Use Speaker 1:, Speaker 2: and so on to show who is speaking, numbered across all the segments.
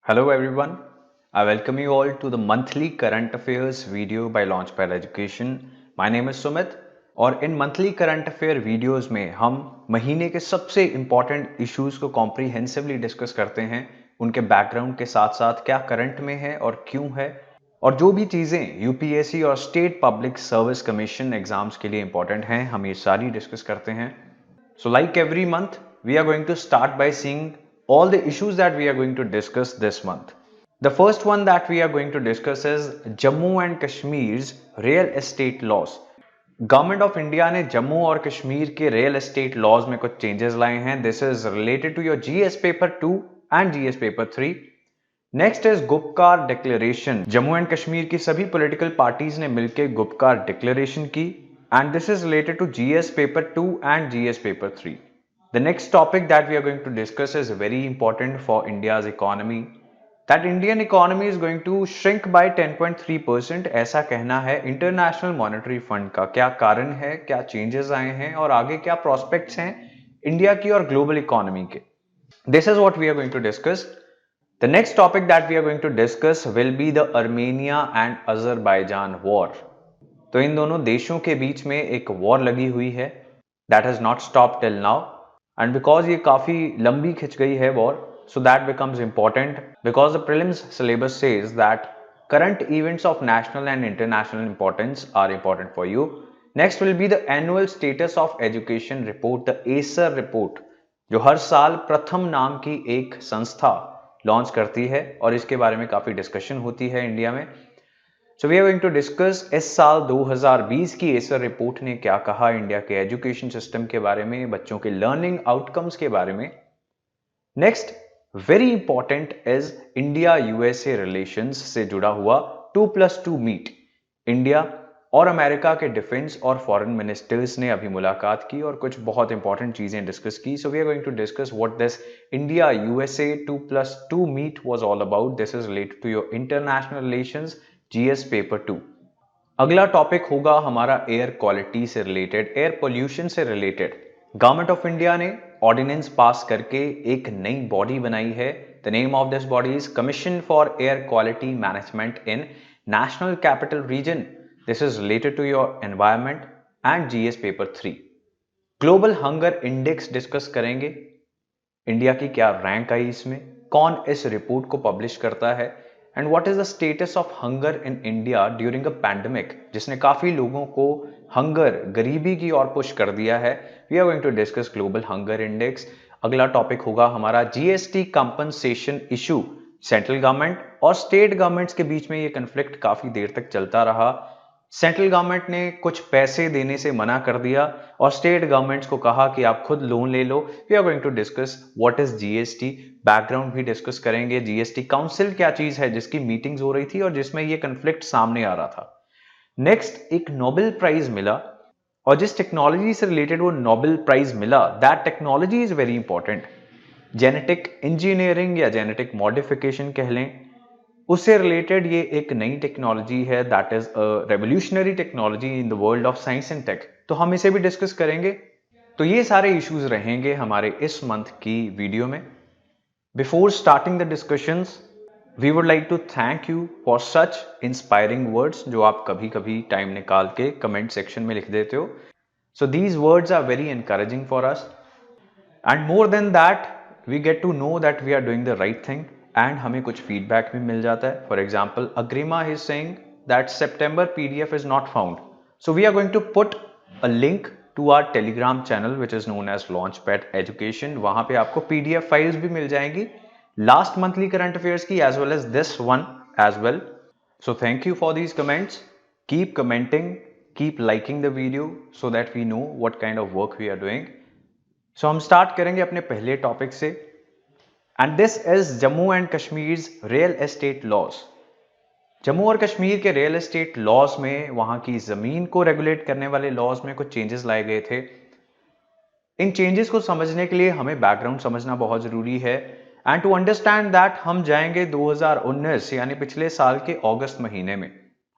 Speaker 1: Hello everyone, I welcome you all to the monthly current affairs video by Launchpad Education. My name is Sumit और इन monthly current affair videos में हम महीने के सबसे important issues को comprehensively discuss करते हैं, उनके बैकग्राउंड के साथ साथ क्या करंट में है और क्यों है, और जो भी चीज़ें यूपीएससी और state public service commission exams के लिए इंपॉर्टेंट हैं हम ये सारी डिस्कस करते हैं. So like every month, we are going to start by seeing all the issues that we are going to discuss this month. The first one that we are going to discuss is Jammu and Kashmir's real estate laws. Government of India ने जम्मू और कश्मीर के real estate laws में कुछ changes लाए हैं. This is related to your GS paper 2 and GS paper 3. Next is Gupkar declaration. Jammu and Kashmir की सभी political parties ने मिलकर गुपकार डिक्लेरेशन की, and this is related to GS paper 2 and GS paper 3. The next topic that we are going to discuss is very important for India's economy. That Indian economy is going to shrink by 10.3%, ऐसा कहना है international monetary fund का. क्या कारण है, क्या changes आए हैं और आगे क्या प्रोस्पेक्ट्स हैं इंडिया की और ग्लोबल इकोनॉमी के. This is what we are going to discuss. The next topic that we are going to discuss will be the Armenia and Azerbaijan war. तो इन दोनों देशों के बीच में एक वॉर लगी हुई है that has not stop till now, and because ये काफी लंबी खिंच गई है war, so that becomes important because the prelims syllabus says that current events of national and international importance are important for you. Next will be the annual status of education report, the ASER report, जो हर साल प्रथम नाम की एक संस्था launch करती है और इसके बारे में काफी डिस्कशन होती है इंडिया में. So we are going to discuss इस साल 2020 की एसर रिपोर्ट ने क्या कहा इंडिया के एजुकेशन सिस्टम के बारे में, बच्चों के लर्निंग आउटकम्स के बारे में. Next very important is India USA relations से जुड़ा हुआ 2+2 मीट. इंडिया और अमेरिका के डिफेंस और फॉरेन मिनिस्टर्स ने अभी मुलाकात की और कुछ बहुत इंपॉर्टेंट चीजें डिस्कस की. So we are going to discuss what this India USA 2+2 meet was all about. This is related to your international relations GS paper 2. अगला टॉपिक होगा हमारा एयर क्वालिटी से रिलेटेड, एयर पोल्यूशन से related. Government of India ने ordinance pass करके एक नई body बनाई है. The name of this body is commission for air quality management in national capital region. This is related to your environment and GS paper 3. Global hunger index discuss करेंगे. India की क्या rank आई इसमें, कौन इस report को publish करता है, and what is the status of hunger in India during a pandemic, जिसने काफी लोगों को हंगर, गरीबी की ओर पुश कर दिया है. We are going to discuss global hunger index. अगला टॉपिक होगा हमारा GST compensation issue. Central government और स्टेट गवर्नमेंट्स के बीच में ये कन्फ्लिक्ट काफी देर तक चलता रहा. सेंट्रल गवर्नमेंट ने कुछ पैसे देने से मना कर दिया और स्टेट गवर्नमेंट्स को कहा कि आप खुद लोन ले लो. We are going to discuss what is GST, background भी डिस्कस करेंगे. जीएसटी काउंसिल क्या चीज है जिसकी मीटिंग्स हो रही थी और जिसमें ये कन्फ्लिक्ट सामने आ रहा था. नेक्स्ट एक नोबेल प्राइज मिला और जिस टेक्नोलॉजी से रिलेटेड वो नोबेल प्राइज मिला, that technology is very important. Genetic engineering या जेनेटिक मॉडिफिकेशन कह लें, उससे रिलेटेड ये एक नई टेक्नोलॉजी है. That is a revolutionary technology in the world of science and tech. तो हम इसे भी डिस्कस करेंगे. तो ये सारे इश्यूज रहेंगे हमारे इस मंथ की वीडियो में. Before starting the discussions, we would like to thank you for such inspiring words जो आप कभी कभी टाइम निकाल के कमेंट सेक्शन में लिख देते हो. So these words are very encouraging for us, and more than that we get to know that we are doing the right thing, and हमें कुछ फीडबैक भी मिल जाता है. For example Agrima is saying that September PDF is not found. So we are going to put a link to our Telegram channel which is known as Launchpad Education. वहां पे आपको PDF files भी मिल जाएंगी last monthly current affairs की as well as this one as well. So thank you for these comments. Keep commenting, keep liking the video so that we know what kind of work we are doing. So हम start करेंगे अपने पहले topic से, and this is Jammu and Kashmir real estate laws. Jammu और कश्मीर के real estate laws में, वहां की जमीन को रेगुलेट करने वाले लॉज में कुछ चेंजेस लाए गए थे. इन चेंजेस को समझने के लिए हमें बैकग्राउंड समझना बहुत जरूरी है. एंड टू अंडरस्टैंड दैट हम जाएंगे 2019 यानी पिछले साल के अगस्त महीने में.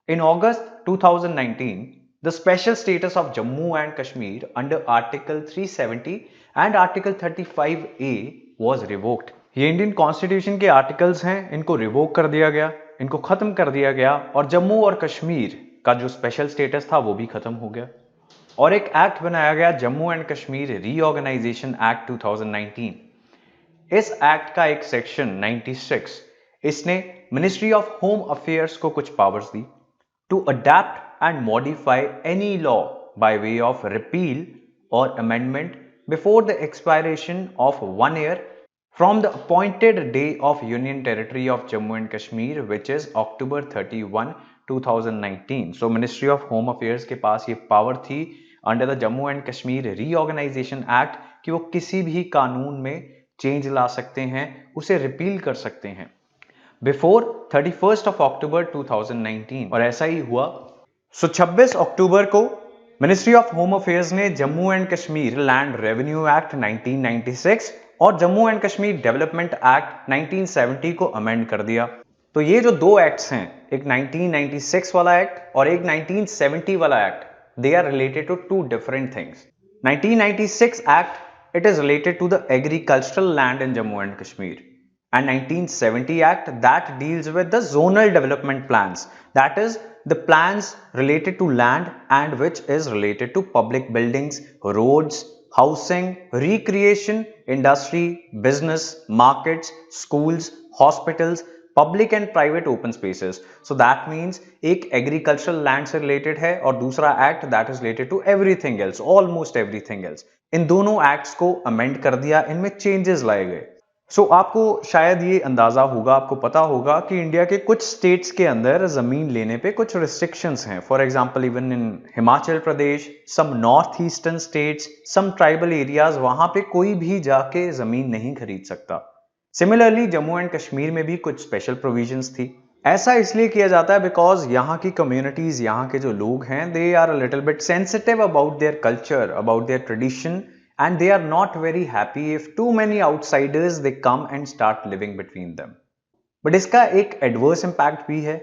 Speaker 1: इन अगस्त 2019 the special status of Jammu and Kashmir under article 370 and article 35A was revoked. ये इंडियन कॉन्स्टिट्यूशन के आर्टिकल्स हैं, इनको रिवोक कर दिया गया, इनको खत्म कर दिया गया और जम्मू और कश्मीर का जो स्पेशल स्टेटस था वो भी खत्म हो गया और एक एक्ट बनाया गया, Jammu and Kashmir reorganisation act 2019। इस एक्ट का एक सेक्शन 96, इसने मिनिस्ट्री ऑफ होम अफेयर्स को कुछ पावर्स दी to adapt and modify any law by way of repeal और amendment before the expiration of 1 year from the appointed day of Union Territory of Jammu and Kashmir, which is October 31, 2019. So Ministry of Home Affairs के पास ये power थी under the Jammu and Kashmir reorganisation act कि वो किसी भी कानून में change ला सकते हैं, उसे रिपील कर सकते हैं बिफोर 31st of October 2019 और ऐसा ही हुआ। 26 अक्टूबर को मिनिस्ट्री ऑफ होम अफेयर्स ने Jammu and Kashmir land revenue act 1996 और Jammu and Kashmir development act 1970 को अमेंड कर दिया। तो ये जो दो एक्ट्स हैं, एक 1996 वाला एक्ट और एक 1970 वाला act, they are related to two different things. 1996 Act, it is related to the agricultural land in Jammu and Kashmir. And 1970 Act, that deals with the zonal development plans. That is the plans related to land and which is related to public buildings, roads, housing, recreation, industry, business, markets, schools, hospitals, public and private open spaces. So that means एक agricultural land से related है और दूसरा act that is related to everything else, almost everything else. इन दोनों acts को amend कर दिया, इनमें चेंजेस लाए गए। सो आपको शायद ये अंदाजा होगा, आपको पता होगा कि इंडिया के कुछ स्टेट्स के अंदर जमीन लेने पे कुछ रिस्ट्रिक्शंस हैं। For example even in Himachal Pradesh, some north eastern states, some tribal areas, वहां पे कोई भी जाके जमीन नहीं खरीद सकता। सिमिलरली जम्मू एंड कश्मीर में भी कुछ स्पेशल प्रोविजंस थी। ऐसा इसलिए किया जाता है बिकॉज यहाँ की कम्युनिटीज, यहाँ के जो लोग हैं, they are a little bit sensitive about their culture, about their tradition and they are not very happy if too many outsiders they come and start living between them. But इसका एक adverse impact भी है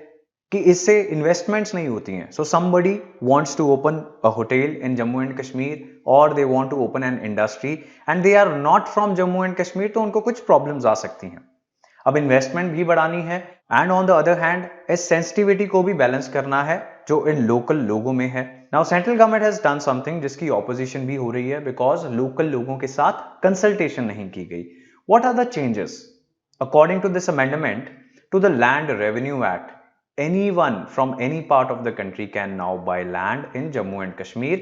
Speaker 1: कि इससे investments नहीं होती हैं। So somebody wants to open a hotel in Jammu and Kashmir और they want to open an industry and they are not from Jammu and Kashmir, तो उनको कुछ प्रॉब्लम्स आ सकती हैं। अब इन्वेस्टमेंट भी बढ़ानी है and on the other hand इस सेंसिटिविटी को भी बैलेंस करना है जो इन लोकल लोगों में है। Now central government has done something जिसकी ऑपोजिशन भी हो रही है बिकॉज लोकल लोगों के साथ कंसल्टेशन नहीं की गई। What are the changes? According to this amendment to the land revenue act, anyone from any part of the country can now buy land in Jammu and Kashmir.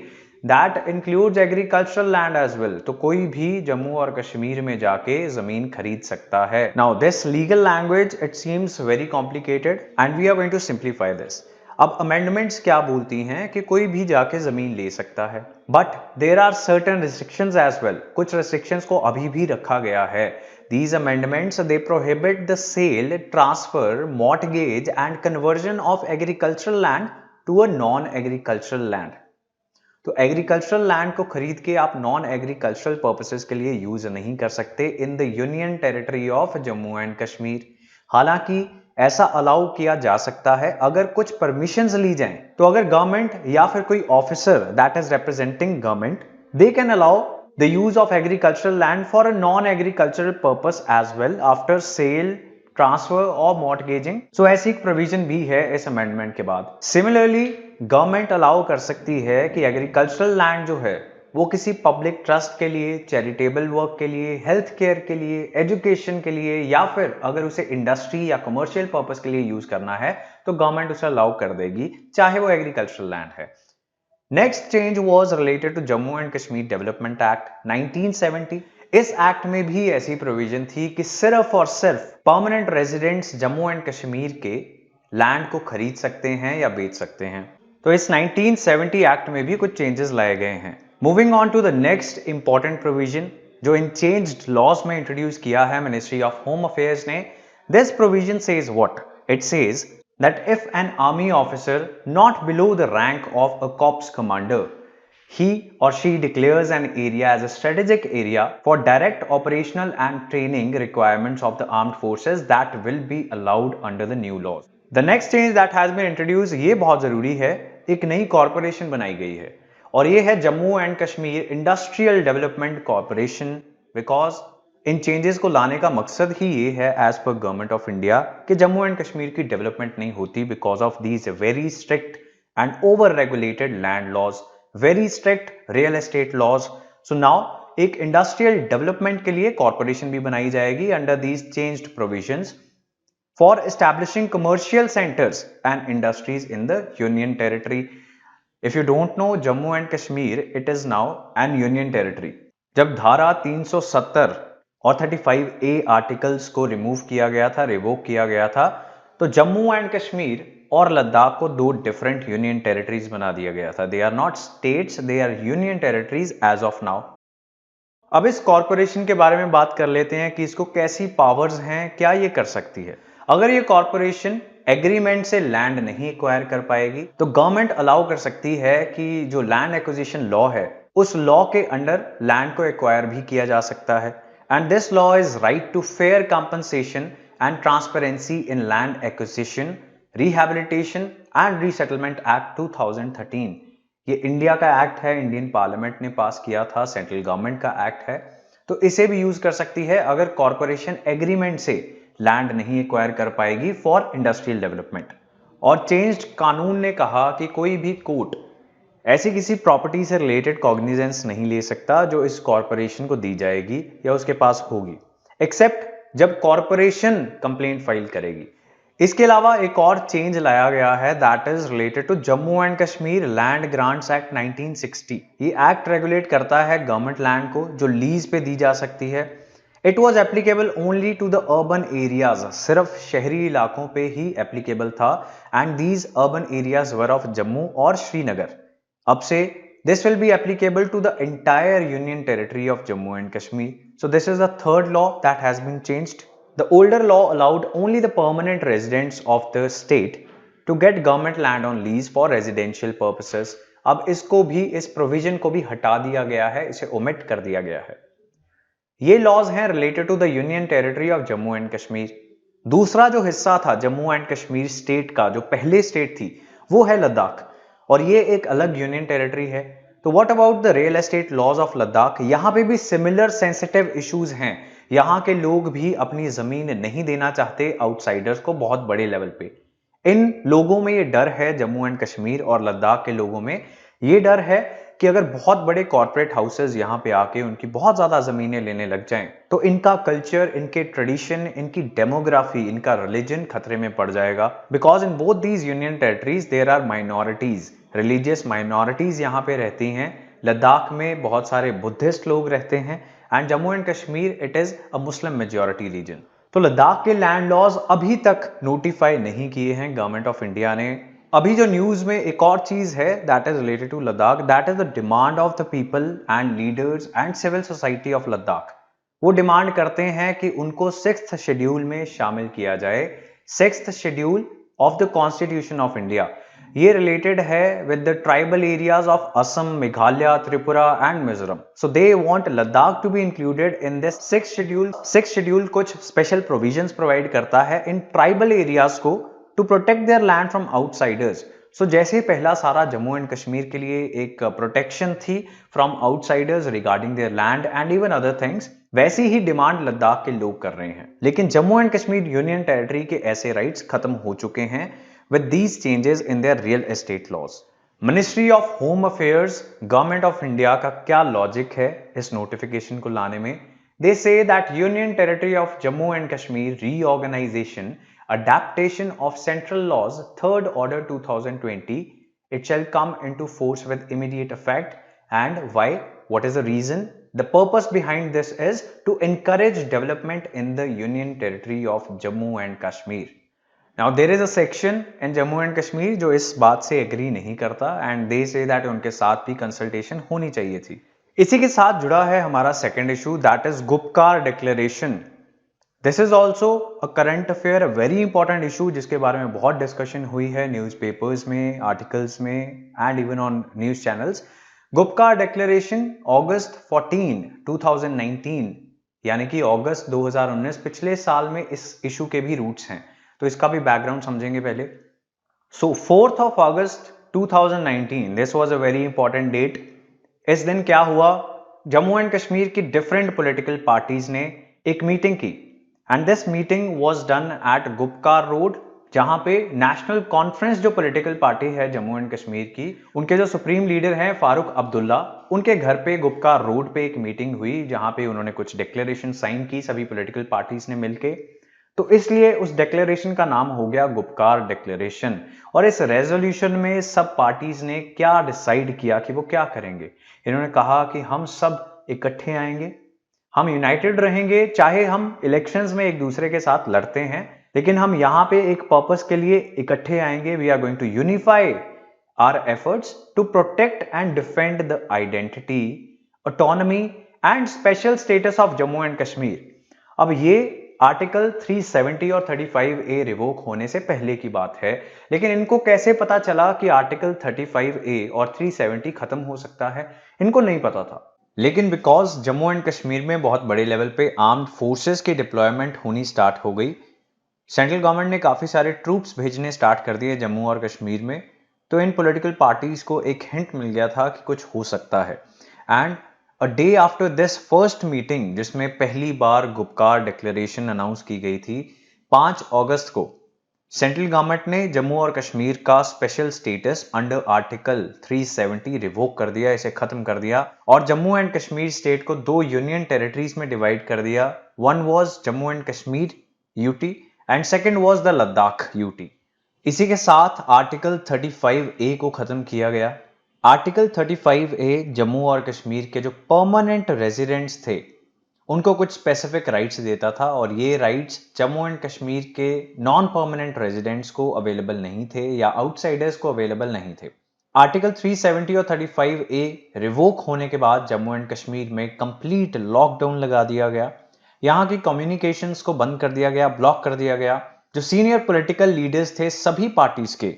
Speaker 1: That includes agricultural land as well. तो कोई भी जम्मू और कश्मीर में जाके जमीन खरीद सकता है। Now this legal language it seems very complicated and we are going to simplify this. अब amendments क्या बोलती हैं कि कोई भी जाके जमीन ले सकता है, but there are certain restrictions as well. कुछ restrictions को अभी भी रखा गया है। These amendments they prohibit the sale, transfer, mortgage and conversion of agricultural land to a non-agricultural land. तो एग्रीकल्चरल लैंड को खरीद के आप नॉन एग्रीकल्चरल पर्पसेस के लिए यूज नहीं कर सकते इन the union territory of Jammu and Kashmir. हालांकि ऐसा अलाउ किया जा सकता है अगर कुछ परमिशंस ली जाएं। तो अगर गवर्नमेंट या फिर कोई officer that is representing government, they can allow the use of agricultural land for a non-agricultural purpose as well after sale, transfer or mortgaging. So ऐसी एक provision भी है इस amendment के बाद। Similarly, government allow कर सकती है कि agricultural land जो है वो किसी public trust के लिए, charitable work के लिए, health care के लिए, education के लिए या फिर अगर उसे industry या commercial purpose के लिए use करना है तो government उसे allow कर देगी, चाहे वो agricultural land है। Next change was related to Jammu and Kashmir development act 1970। इस एक्ट में भी ऐसी प्रोविजन थी कि सिर्फ और सिर्फ permanent residents Jammu and Kashmir के लैंड को खरीद सकते हैं या बेच सकते हैं। तो इस 1970 एक्ट में भी कुछ चेंजेस लाए गए हैं। Moving on to the next important provision जो इन चेंज्ड लॉज में इंट्रोड्यूस किया है मिनिस्ट्री ऑफ होम अफेयर्स ने। This provision says what? It says that if an army officer not below the rank of a corps commander, he or she declares an area as a strategic area for direct operational and training requirements of the armed forces, that will be allowed under the new laws. The next change that has been introduced, ये बहुत जरूरी है, एक नई corporation बनाई गई है और ये है Jammu and Kashmir industrial development corporation. Because in changes को लाने का मकसद ही ये है as per government of India कि जम्मू एंड कश्मीर की डेवलपमेंट नहीं होती because of these very strict and over regulated land laws, very strict real estate laws. So now एक इंडस्ट्रियल डेवलपमेंट के लिए कॉर्पोरेशन भी बनाई जाएगी under these changed provisions for establishing commercial centres and industries in the union territory. If you don't know, Jammu and Kashmir it is now an union territory. जब धारा 370 और 35A articles को रिमूव किया गया था, रिवोक किया गया था, तो जम्मू एंड कश्मीर और लद्दाख को दो डिफरेंट यूनियन टेरिटरीज बना दिया गया था। They are not states, they are union territories as of now. अब इस कॉरपोरेशन के बारे में बात कर लेते हैं कि इसको कैसी पावर्स हैं, क्या ये कर सकती है। अगर ये कॉरपोरेशन एग्रीमेंट से लैंड नहीं एक्वायर कर पाएगी तो गवर्नमेंट अलाउ कर सकती है कि जो लैंड एक्विजिशन लॉ है उस लॉ के अंडर लैंड को एक्वायर भी किया जा सकता है। And this law is right to fair compensation and transparency in land acquisition, rehabilitation and resettlement act 2013। ये इंडिया का एक्ट है, इंडियन पार्लियामेंट ने पास किया था, सेंट्रल गवर्नमेंट का एक्ट है। तो इसे भी यूज कर सकती है अगर कॉरपोरेशन एग्रीमेंट से लैंड नहीं एक्वायर कर पाएगी फॉर इंडस्ट्रियल डेवलपमेंट। और चेंज्ड कानून ने कहा कि कोई भी कोर्ट ऐसी किसी प्रॉपर्टी से रिलेटेड कॉग्निजेंस नहीं ले सकता जो इस कॉरपोरेशन को दी जाएगी या उसके पास होगी, एक्सेप्ट जब कॉरपोरेशन कंप्लेंट फाइल करेगी। इसके अलावा एक और चेंज लाया गया है that is related to Jammu and Kashmir land grants act 1960। ये एक्ट रेगुलेट करता है गवर्नमेंट लैंड को जो लीज पे दी जा सकती है। It was applicable only to the urban areas, सिर्फ शहरी इलाकों पे ही एप्लीकेबल था। And these urban areas were of Jammu और श्रीनगर। अब से this will be applicable to the entire union territory of Jammu and Kashmir. So this is the third law that has been changed. The older law allowed only the permanent residents of the state to get government land on lease for residential purposes. अब इसको भी, इस provision को भी हटा दिया गया है, इसे ओमिट कर दिया गया है। ये लॉज हैं related to the union territory of Jammu and Kashmir. दूसरा जो हिस्सा था जम्मू एंड कश्मीर स्टेट का, जो पहले स्टेट थी, वो है लद्दाख, और ये एक अलग यूनियन टेरिटरी है। तो what about the real estate laws of Ladakh? यहां पे भी सिमिलर सेंसिटिव इश्यूज हैं। यहां के लोग भी अपनी जमीन नहीं देना चाहते आउटसाइडर्स को बहुत बड़े लेवल पे। इन लोगों में ये डर है, जम्मू एंड कश्मीर और लद्दाख के लोगों में ये डर है कि अगर बहुत बड़े कॉर्पोरेट हाउसेस यहां पे आके उनकी बहुत ज्यादा जमीनें लेने लग जाएं तो इनका कल्चर, इनके ट्रेडिशन, इनकी डेमोग्राफी, इनका रिलीजन खतरे में पड़ जाएगा। Because in both these union territories there are minorities, religious minorities यहां पे रहती हैं। लद्दाख में बहुत सारे बुद्धिस्ट लोग रहते हैं and Jammu and Kashmir it is a Muslim majority region. तो लद्दाख के लैंड लॉज अभी तक नोटिफाई नहीं किए हैं गवर्नमेंट ऑफ इंडिया ने। अभी जो न्यूज में एक और चीज है that is related to Ladakh, that is the demand of the people and leaders and civil society of Ladakh. वो डिमांड करते हैं कि उनको 6th शेड्यूल में शामिल किया जाए, 6th schedule of the constitution of India. ये रिलेटेड है with the tribal areas of Assam, Meghalaya, Tripura and Mizoram. So they want Ladakh to be included in this 6th schedule. 6th schedule कुछ स्पेशल प्रोविजंस प्रोवाइड करता है in tribal areas को to protect their land from outsiders. So जैसे पहला सारा Jammu and Kashmir के लिए एक प्रोटेक्शन थी from outsiders regarding their land and even other things, वैसी ही डिमांड लद्दाख के लोग कर रहे हैं। लेकिन Jammu and Kashmir union territory के ऐसे राइट्स खत्म हो चुके हैं with these changes in their real estate laws. Ministry of home affairs, government of India का क्या लॉजिक है इस नोटिफिकेशन को लाने में? They say that union territory of Jammu and Kashmir reorganisation, adaptation of central laws 3rd order 2020, it shall come into force with immediate effect. And why? What is the reason? The purpose behind this is to encourage development in the union territory of Jammu and Kashmir. Now there is a section in Jammu and Kashmir जो इस बात से agree नहीं करता and they say that उनके साथ भी consultation होनी चाहिए थी। इसी के साथ जुड़ा है हमारा second issue that is Gupkar declaration. This is also a current affair, a very important issue जिसके बारे में बहुत डिस्कशन हुई है न्यूज़पेपर्स में, आर्टिकल्स में and even on news channels. Gupkar declaration अगस्त 14, 2019 यानी कि अगस्त 2019 पिछले साल में इस इशू के भी रूट्स हैं, तो इसका भी बैकग्राउंड समझेंगे पहले। So 4th of August 2019 this was a very important date. इस दिन क्या हुआ? जम्मू एंड कश्मीर की डिफरेंट पॉलिटिकल पार्टीज ने एक मीटिंग की and this meeting was done at Gupkar road, जहां पे नेशनल कॉन्फ्रेंस जो पॉलिटिकल पार्टी है जम्मू एंड कश्मीर की, उनके जो सुप्रीम लीडर हैं फारूक अब्दुल्ला, उनके घर पे गुपकार रोड पे एक मीटिंग हुई जहां पे उन्होंने कुछ डिक्लेरेशन साइन की सभी पॉलिटिकल पार्टीज ने मिलके। तो इसलिए उस डिक्लेरेशन का नाम हो गया गुपकार डिक्लेरेशन। और इस रेजोल्यूशन में सब पार्टीज ने क्या डिसाइड किया कि वो क्या करेंगे। इन्होंने कहा कि हम सब इकट्ठे आएंगे, हम यूनाइटेड रहेंगे, चाहे हम इलेक्शंस में एक दूसरे के साथ लड़ते हैं, लेकिन हम यहां पे एक पर्पस के लिए इकट्ठे आएंगे। We are going to unify our efforts to protect and defend the identity, autonomy and special status of Jammu and Kashmir. अब ये आर्टिकल 370 और 35A रिवोक होने से पहले की बात है, लेकिन इनको कैसे पता चला कि आर्टिकल 35A और 370 खत्म हो सकता है, इनको नहीं पता था। लेकिन बिकॉज जम्मू एंड कश्मीर में बहुत बड़े लेवल पे आर्म्ड फोर्सेस की डिप्लॉयमेंट होनी स्टार्ट हो गई, सेंट्रल गवर्नमेंट ने काफी सारे ट्रूप्स भेजने स्टार्ट कर दिए जम्मू और कश्मीर में, तो इन पॉलिटिकल पार्टीज को एक हिंट मिल गया था कि कुछ हो सकता है। And a day after this first meeting, जिसमें पहली बार गुपकार डिक्लेरेशन अनाउंस की गई थी, 5 अगस्त को सेंट्रल गवर्नमेंट ने जम्मू और कश्मीर का special status under article 370 revoke कर दिया, इसे खत्म कर दिया और जम्मू एंड कश्मीर स्टेट को 2 यूनियन टेरिटरीज में डिवाइड कर दिया। One was Jammu and Kashmir UT and second was the Ladakh UT. इसी के साथ आर्टिकल 35A को खत्म किया गया। आर्टिकल 35A जम्मू और कश्मीर के जो परमानेंट रेजिडेंट्स थे उनको कुछ स्पेसिफिक राइट्स देता था, और ये राइट्स जम्मू एंड कश्मीर के नॉन परमानेंट रेजिडेंट्स को अवेलेबल नहीं थे या आउटसाइडर्स को अवेलेबल नहीं थे। आर्टिकल 370 और 35A रिवोक होने के बाद जम्मू एंड कश्मीर में कंप्लीट लॉकडाउन लगा दिया गया, यहाँ की कम्युनिकेशंस को बंद कर दिया गया, ब्लॉक कर दिया गया। जो सीनियर पॉलिटिकल लीडर्स थे सभी पार्टीज के,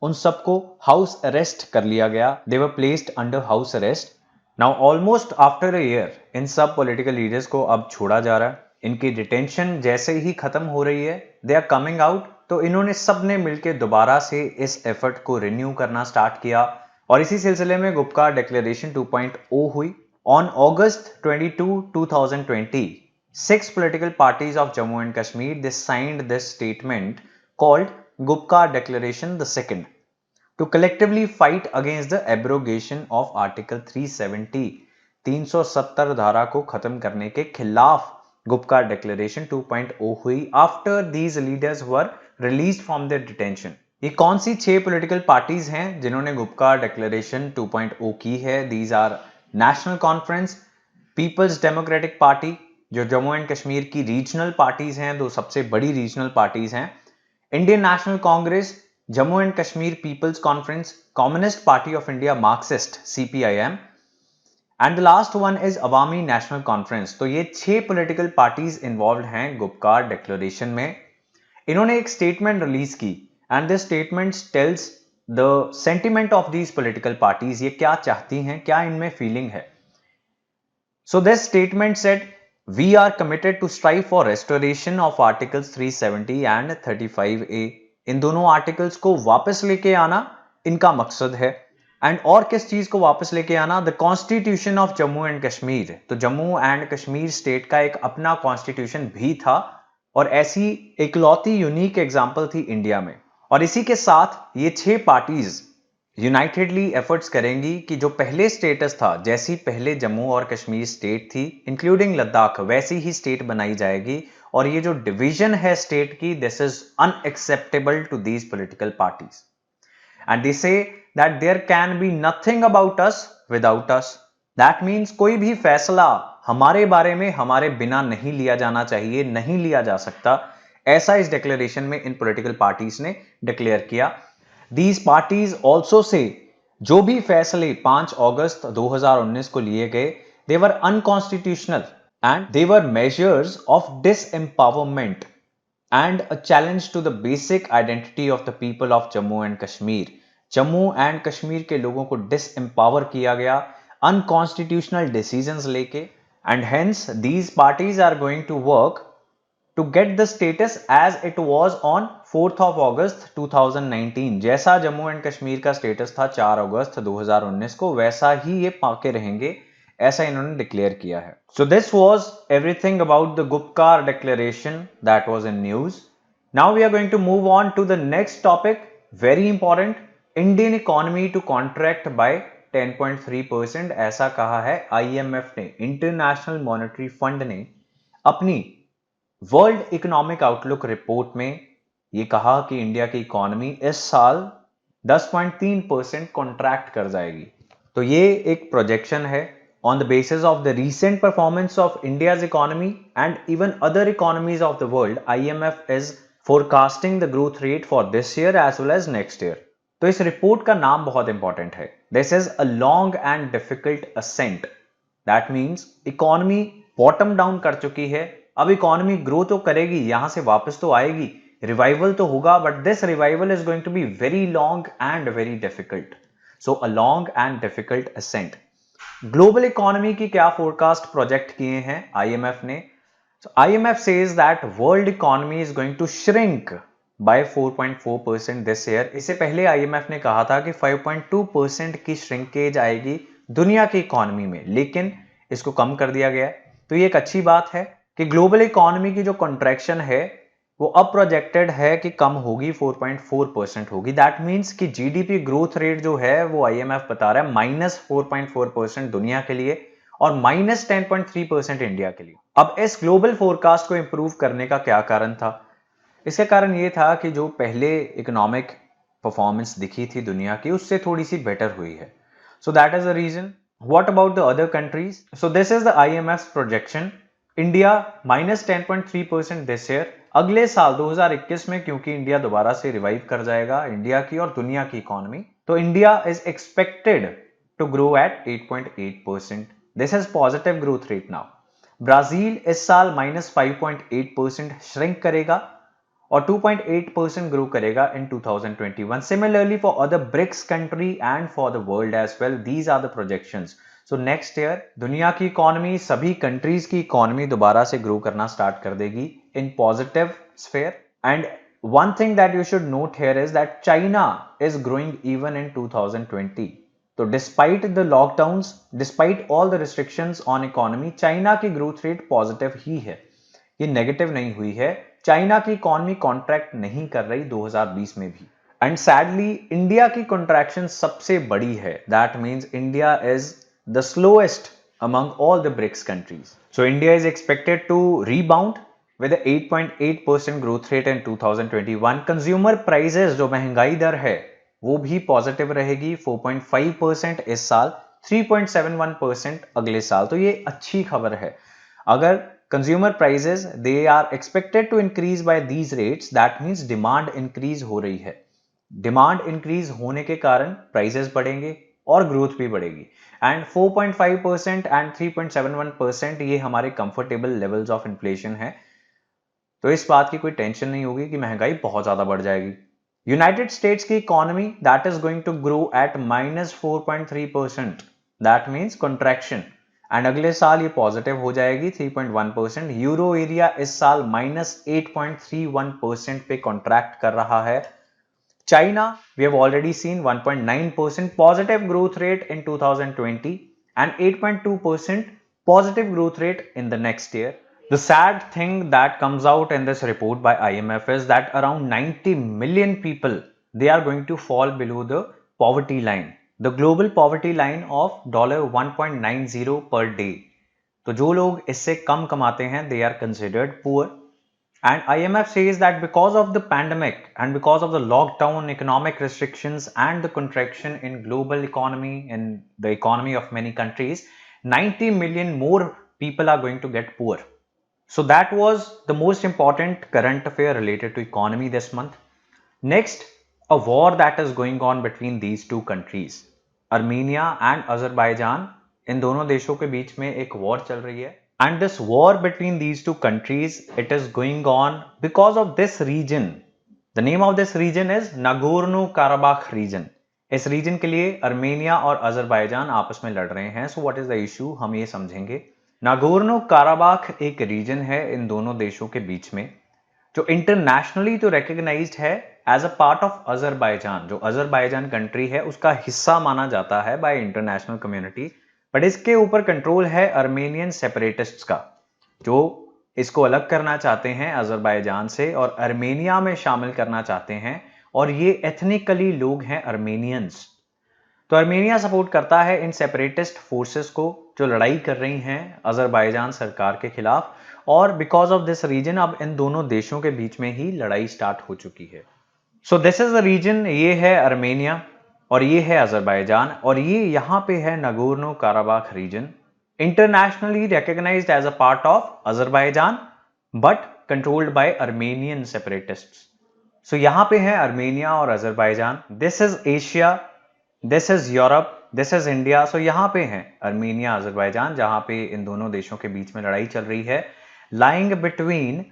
Speaker 1: उन सबको हाउस अरेस्ट कर लिया गया। They were placed under house arrest. Now almost after a year इन सब पॉलिटिकल लीडर्स को अब छोड़ा जा रहा है। इनकी डिटेंशन जैसे ही खत्म हो रही है, दे आर कमिंग आउट, तो इन्होंने सबने मिलकर दोबारा से इस एफर्ट को रिन्यू करना स्टार्ट किया और इसी सिलसिले में गुपकार डिक्लेरेशन 2.0 हुई। On August 22, 2020, 6 political parties of Jammu and Kashmir, they signed this statement called Gupkar Declaration II to collectively fight against the abrogation of Article 370, 370 धारा को खत्म करने के खिलाफ गुपकार डिक्लेरेशन 2.0 हुई after these leaders were released from their detention. ये कौन सी 6 political parties हैं जिन्होंने गुपकार डिक्लेरेशन 2.0 की है? दीज आर नेशनल कॉन्फ्रेंस, पीपल्स डेमोक्रेटिक पार्टी, जो जम्मू एंड कश्मीर की रीजनल पार्टीज हैं, 2 सबसे बड़ी रीजनल पार्टीज हैं, Indian National Congress, Jammu and Kashmir Peoples Conference, Communist Party of India Marxist CPIM, and the last one is Awami National Conference. तो ये 6 पॉलिटिकल पार्टीज इन्वॉल्व हैं गुपकार डिक्लेरेशन में। इन्होंने एक स्टेटमेंट रिलीज की and this statement tells the sentiment of these political parties, ये क्या चाहती हैं, क्या इनमें फीलिंग है। So this statement said we are committed to strive for restoration of articles 370 and 35A। इन दोनों आर्टिकल्स को वापस लेके आना इनका मकसद है। एंड और किस चीज को वापस लेके आना? The constitution of Jammu and Kashmir. तो जम्मू एंड कश्मीर स्टेट का एक अपना कॉन्स्टिट्यूशन भी था और ऐसी इकलौती यूनिक एग्जांपल थी इंडिया में। और इसी के साथ ये 6 पार्टीज यूनाइटेडली एफर्ट्स करेंगी कि जो पहले स्टेटस था, जैसी पहले जम्मू और कश्मीर स्टेट थी इंक्लूडिंग लद्दाख, वैसी ही स्टेट बनाई जाएगी। और ये जो डिवीजन है स्टेट की, this is unacceptable to these political parties and they say that there can be nothing about us without us. That means कोई भी फैसला हमारे बारे में हमारे बिना नहीं लिया जाना चाहिए, नहीं लिया जा सकता। ऐसा इस डिक्लेरेशन में इन पॉलिटिकल पार्टीज ने डिक्लेयर किया। These parties also say जो भी फैसले 5 अगस्त 2019 को लिए गए, they were unconstitutional and they were measures of disempowerment and a challenge to the basic identity of the people of Jammu and Kashmir। Jammu and Kashmir के लोगों को डिसएम्पावर किया गया अनकॉन्स्टिट्यूशनल डिसीजंस लेके, and hence these parties are going to work to get the status as it was on 4th of August 2019। जैसा Jammu and Kashmir का status था 4 अगस्त 2019 को, वैसा ही ये पाके रहेंगे ऐसा इन्होंने डिक्लेयर किया है। So this was everything about the Gupkar declaration that was in news. Now we are going to move on to the next topic, very important, Indian economy to contract by 10.3%, ऐसा कहा है IMF ने, international monetary fund ने अपनी world economic outlook report में ये कहा कि इंडिया की इकोनॉमी इस साल 10.3% कॉन्ट्रैक्ट कर जाएगी। तो ये एक प्रोजेक्शन है on the basis of the recent performance of India's economy and even other economies of the world. IMF is forecasting the growth rate for this year as well as next year. तो इस report का नाम बहुत important है, this is a long and difficult ascent. That means economy bottom down कर चुकी है, अब इकोनॉमी ग्रो तो करेगी, यहां से वापस तो आएगी, रिवाइवल तो होगा, but this revival is going to be very long and very difficult. So a long and difficult ascent. Global economy की क्या फोरकास्ट प्रोजेक्ट किए हैं IMF ने? IMF says that world economy is going to shrink by 4.4% this year। इससे पहले IMF ने कहा था कि 5.2% की श्रिंकेज आएगी दुनिया की इकोनॉमी में, लेकिन इसको कम कर दिया गया। तो ये एक अच्छी बात है कि ग्लोबल इकोनॉमी की जो कॉन्ट्रैक्शन है वो अब प्रोजेक्टेड है कि कम होगी, 4.4% होगी। दैट मीन्स कि GDP ग्रोथ रेट जो है वो IMF बता रहा है -4.4% दुनिया के लिए और -10.3% इंडिया के लिए। अब इस ग्लोबल फोरकास्ट को इंप्रूव करने का क्या कारण था? इसका कारण ये था कि जो पहले इकोनॉमिक परफॉर्मेंस दिखी थी दुनिया की, उससे थोड़ी सी बेटर हुई है। So that is the reason. What about the other countries? So this is the IMF projection. India -10.3% this year. अगले साल 2021 में क्योंकि इंडिया दोबारा से रिवाइव कर जाएगा, इंडिया की और दुनिया की इकोनॉमी, तो India is expected to grow at 8.8%। This is positive growth rate now. Brazil इस साल -5.8% श्रिंक करेगा और 2.8% ग्रो करेगा in 2021। Similarly for other BRICS country and for the world as well, these are the projections. So next year दुनिया की economy, सभी countries की economy दोबारा से ग्रो करना स्टार्ट कर देगी in positive sphere. And one thing that you should note here is that China is growing even in 2020. तो despite the lockdowns, despite all the restrictions on economy, China की growth rate positive ही है, ये negative नहीं हुई है। China की economy contract नहीं कर रही 2020 में भी। एंड सैडली इंडिया की कॉन्ट्रैक्शन सबसे बड़ी है। That means India is the slowest among all the BRICS countries. So India is expected to rebound with a 8.8% growth rate in 2021. Consumer prices, जो महंगाई दर है, वो भी पॉजिटिव रहेगी, 4.5% इस साल, 3.71% अगले साल। तो ये अच्छी खबर है। अगर consumer prices they are expected to increase by these rates, that means demand increase हो रही है। डिमांड इंक्रीज होने के कारण प्राइसेस बढ़ेंगे और ग्रोथ भी बढ़ेगी। एंड 4.5% एंड 3.71% ये हमारे कंफर्टेबल लेवल्स ऑफ इन्फ्लेशन है। तो इस बात की कोई टेंशन नहीं होगी कि महंगाई बहुत ज्यादा बढ़ जाएगी। यूनाइटेड स्टेट्स की economy that is going to grow at -4.3%, that means contraction, and अगले साल ये पॉजिटिव हो जाएगी 3.1%। यूरो एरिया इस साल -8.31% पे कॉन्ट्रैक्ट कर रहा है। China, we have already seen 1.9% positive growth rate in 2020 and 8.2% positive growth rate in the next year. The sad thing that comes out in this report by IMF is that around 90 million people, they are going to fall below the poverty line, the global poverty line of $1.90 per day. तो जो लोग इससे कम कमाते हैं, they are considered poor. And IMF says that because of the pandemic and because of the lockdown, economic restrictions and the contraction in global economy, in the economy of many countries, 90 million more people are going to get poor. So that was the most important current affair related to economy this month. Next, a war that is going on between these two countries, Armenia and Azerbaijan. इन दोनों देशों के बीच में एक war चल रही है। And this war between these two countries, it is going on because of this region. The name of this region is Nagorno-Karabakh region. इस रीजन के लिए अर्मेनिया और अजरबैजान आपस में लड़ रहे हैं। So what is the issue, हम ये समझेंगे। नागोर्नो काराबाख एक रीजन है इन दोनों देशों के बीच में, जो इंटरनेशनली तो रिकॉग्नाइज्ड है as a part of Azerbaijan. जो अजरबैजान कंट्री है उसका हिस्सा माना जाता है बाय इंटरनेशनल कम्युनिटी। बट इसके ऊपर कंट्रोल है अर्मेनियन सेपरेटिस्ट्स का, जो इसको अलग करना चाहते हैं अजरबैजान से और अर्मेनिया में शामिल करना चाहते हैं, और ये एथनिकली लोग हैं अर्मेनियंस। तो अर्मेनिया सपोर्ट करता है इन सेपरेटिस्ट फोर्सेस को जो लड़ाई कर रही हैं अजरबैजान सरकार के खिलाफ, और बिकॉज ऑफ दिस रीजन अब इन दोनों देशों के बीच में ही लड़ाई स्टार्ट हो चुकी है। So this is the reason, ये है अर्मेनिया और ये है अजरबैजान, और ये यहां पे है Nagorno Karabakh reason, internationally recognized as a part of Azerbaijan but controlled by Armenian separatists. So यहां पे है अर्मेनिया और Azerbaijan, this is Asia, this is Europe, this is India. सो यहां पे है अर्मेनिया अजरबैजान, जहां पे इन दोनों देशों के बीच में लड़ाई चल रही है, lying between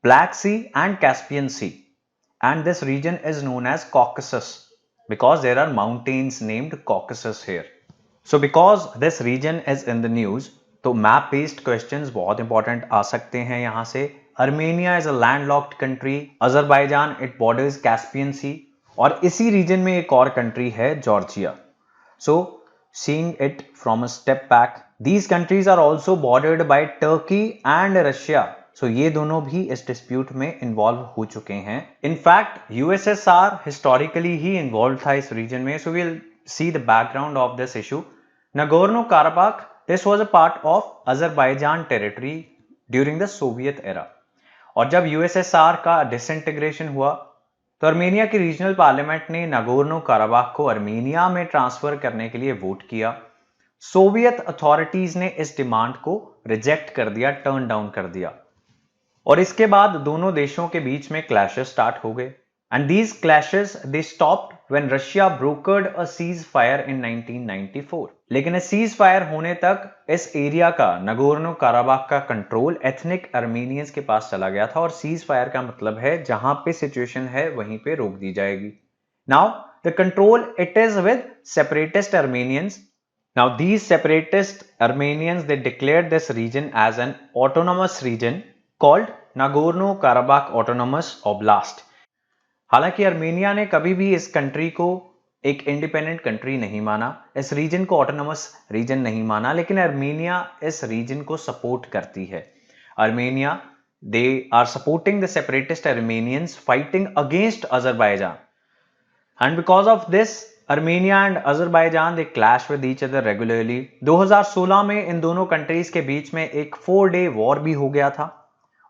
Speaker 1: Black Sea and Caspian Sea, and this region is known as Caucasus because there are mountains named Caucasus here. So because this region is in the news, तो मैप बेस्ड क्वेश्चंस बहुत important आ सकते हैं यहां से। Armenia is a landlocked country, Azerbaijan it borders Caspian Sea, और इसी region में एक और कंट्री है Georgia. So seeing it from a step back, these countries are also bordered by Turkey and Russia. So ये दोनों भी इस डिस्प्यूट में इन्वॉल्व हो चुके हैं। इनफैक्ट यूएसएसआर हिस्टोरिकली ही इन्वॉल्व था इस रीजन में। So will see the background of this issue. Nagorno-Karabakh, this was a part of Azerbaijan territory during the Soviet era. और जब यूएसएसआर का डिसइंटीग्रेशन हुआ तो अर्मेनिया की रीजनल पार्लियामेंट ने नागोर्नो काराबाख को अर्मेनिया में ट्रांसफर करने के लिए वोट किया। सोवियत अथॉरिटीज ने इस डिमांड को रिजेक्ट कर दिया, टर्न डाउन कर दिया, और इसके बाद दोनों देशों के बीच में क्लैशेस स्टार्ट हो गए। And these clashes they stopped when Russia brokered a ceasefire in 1994. लेकिन इस ceasefire होने तक इस एरिया का, नगोर्नो काराबाख का कंट्रोल एथनिक अर्मेनियंस के पास चला गया था, और ceasefire का मतलब है जहां पे सिचुएशन है वहीं पे रोक दी जाएगी। Now the control it is with separatist Armenians. Now these separatist Armenians they declared this region as an autonomous region called Nagorno Karabakh Autonomous Oblast. हालांकि अर्मेनिया ने कभी भी इस कंट्री को एक इंडिपेंडेंट कंट्री नहीं माना, इस रीजन को ऑटोनोमस रीजन नहीं माना, लेकिन अर्मेनिया इस रीजन को सपोर्ट करती है। Armenia they are supporting the separatist Armenians fighting against Azerbaijan, and because of this Armenia and Azerbaijan they clash with each other regularly. 2016 में इन दोनों कंट्रीज के बीच में एक 4-day वॉर भी हो गया था।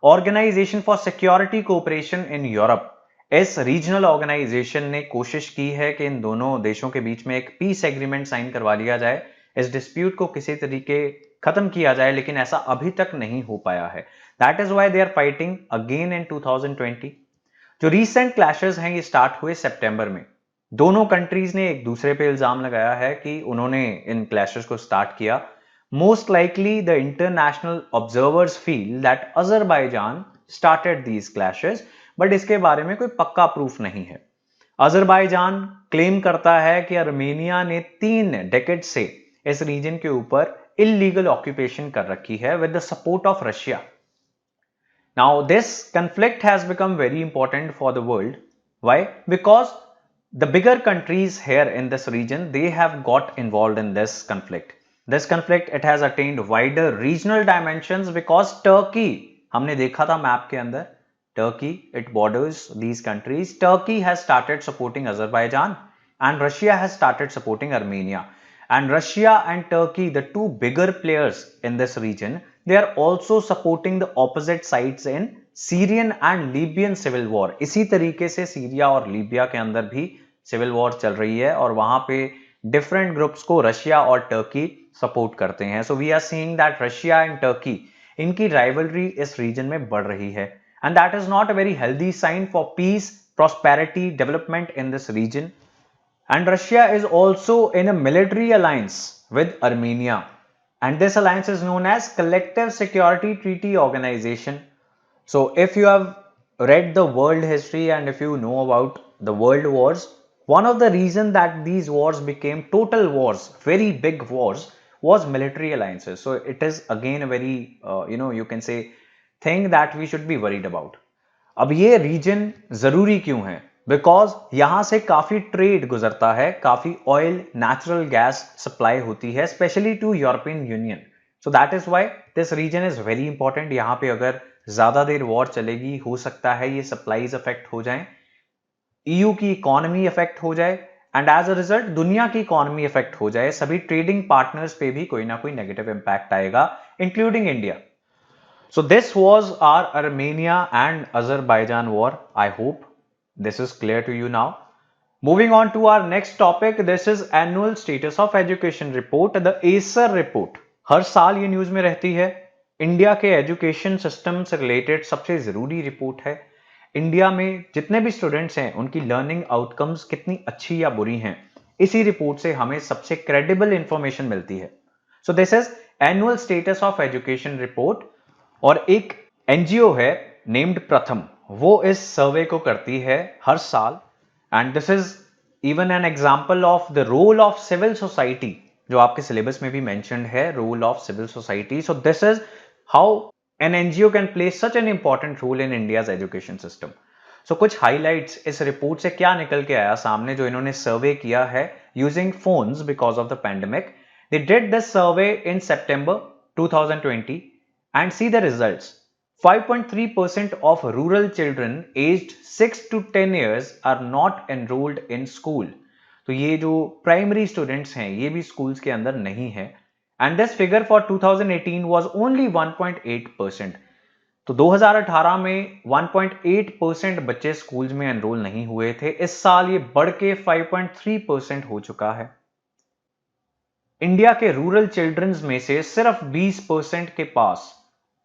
Speaker 1: Organisation for security cooperation in Europe, इस रीजनल ऑर्गेनाइजेशन ने कोशिश की है कि इन दोनों देशों के बीच में एक पीस एग्रीमेंट साइन करवा लिया जाए, इस डिस्प्यूट को किसी तरीके खत्म किया जाए, लेकिन ऐसा अभी तक नहीं हो पाया है। That is why they are fighting again in 2020। जो रीसेंट क्लैशेस हैं ये स्टार्ट हुए सितंबर में। दोनों कंट्रीज ने एक दूसरे पे इल्जाम लगाया है कि उन्होंने इन क्लैशेस को स्टार्ट किया। Most likely the international observers feel that Azerbaijan started these clashes, but इसके बारे में कोई पक्का प्रूफ नहीं है। अजरबैजान क्लेम करता है कि अर्मेनिया ने 3 डेकेड से इस रीजन के ऊपर इलीगल ऑक्यूपेशन कर रखी है with the support of Russia. Now this conflict has become very important for the world. Why? Because the bigger countries here in this region, they have got involved in this conflict. This conflict it has attained wider regional dimensions because Turkey, हमने देखा था map के अंदर, Turkey, it borders these countries. Turkey has started supporting Azerbaijan and Russia has started supporting Armenia. And Russia and Turkey, the two bigger players in this region, they are also supporting the opposite sides in Syrian and Libyan civil war. इसी तरीके से Syria और Libya के अंदर भी civil war चल रही है और वहां पे डिफरेंट ग्रुप्स को रशिया और टर्की सपोर्ट करते हैं। So we are seeing that Russia and Turkey, इनकी राइवलरी इस रीजन में बढ़ रही है, and that is not a very healthy sign for peace, prosperity, development in this region. And Russia is also in a military alliance with Armenia, and this alliance is known as Collective Security Treaty Organization. So if you have read the world history and if you know about the world wars, one of the reasons that these wars became total wars, very big wars, was military alliances. So it is again a very you can say thing that we should be worried about. अब ये reason जरूरी क्यों है? Because यहां से काफी trade गुजरता है, काफी ऑयल, नेचुरल गैस सप्लाई होती है, specially to European union. So that is why this region is very important. यहाँ पे अगर ज्यादा देर वॉर चलेगी, हो सकता है ये सप्लाईज अफेक्ट हो जाएं, ईयू की इकोनॉमी अफेक्ट हो जाए, एंड एज अ रिजल्ट दुनिया की इकोनॉमी अफेक्ट हो जाए, सभी ट्रेडिंग पार्टनर्स पे भी कोई ना कोई नेगेटिव इंपैक्ट आएगा, including India. So this was our Armenia and Azerbaijan war. I hope this is clear to you now. Moving on to our next topic, this is annual status of education report, the ACER report. हर साल ये news में रहती है। India के education system से related सबसे जरूरी report है। इंडिया में जितने भी स्टूडेंट्स हैं उनकी लर्निंग आउटकम्स कितनी अच्छी या बुरी हैं, इसी रिपोर्ट से हमें सबसे क्रेडिबल इंफॉर्मेशन मिलती है। So this is annual status of education report. और एक एनजीओ है नेम्ड प्रथम, वो इस सर्वे को करती है हर साल, and this is even an example of the role of civil society, जो आपके सिलेबस में भी मेंशन्ड है, role of civil society. So this is how an NGO can play such an important role in India's education system. So कुछ highlights इस report से क्या निकल के आया सामने, जो इन्होंने सर्वे किया है using phones because of the pandemic. They did this survey in September 2020 and see the results. 5.3% of rural children aged 6 to 10 years are not enrolled in school. तो ये जो प्राइमरी स्टूडेंट्स हैं ये भी स्कूल्स के अंदर नहीं है, and this figure for 2018 was only 1.8%। तो 2018 में 1.8% बच्चे स्कूल्स में एनरोल नहीं हुए थे। इस साल ये बढ़ के 5.3% हो चुका है। इंडिया के रूरल चिल्ड्रंस में से सिर्फ 20% के पास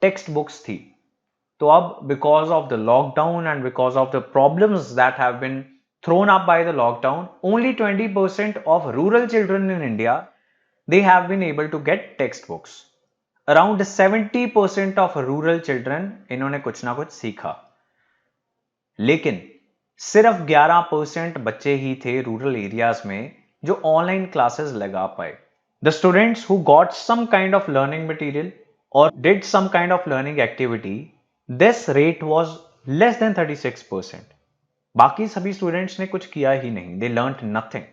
Speaker 1: टेक्स्ट बुक्स थी। तो अब because of the lockdown and because of the problems that have been thrown up by the lockdown, only 20% of rural children in India they have been able to get text books. Around 70% of rural children इन्होंने कुछ ना कुछ सीखा, लेकिन सिर्फ 11% बच्चे ही थे rural areas में जो ऑनलाइन क्लासेस लगा पाए। The students who got some kind of learning material or did some kind of learning activity, this rate was less than 36%. बाकी सभी स्टूडेंट्स ने कुछ किया ही नहीं, they learnt nothing.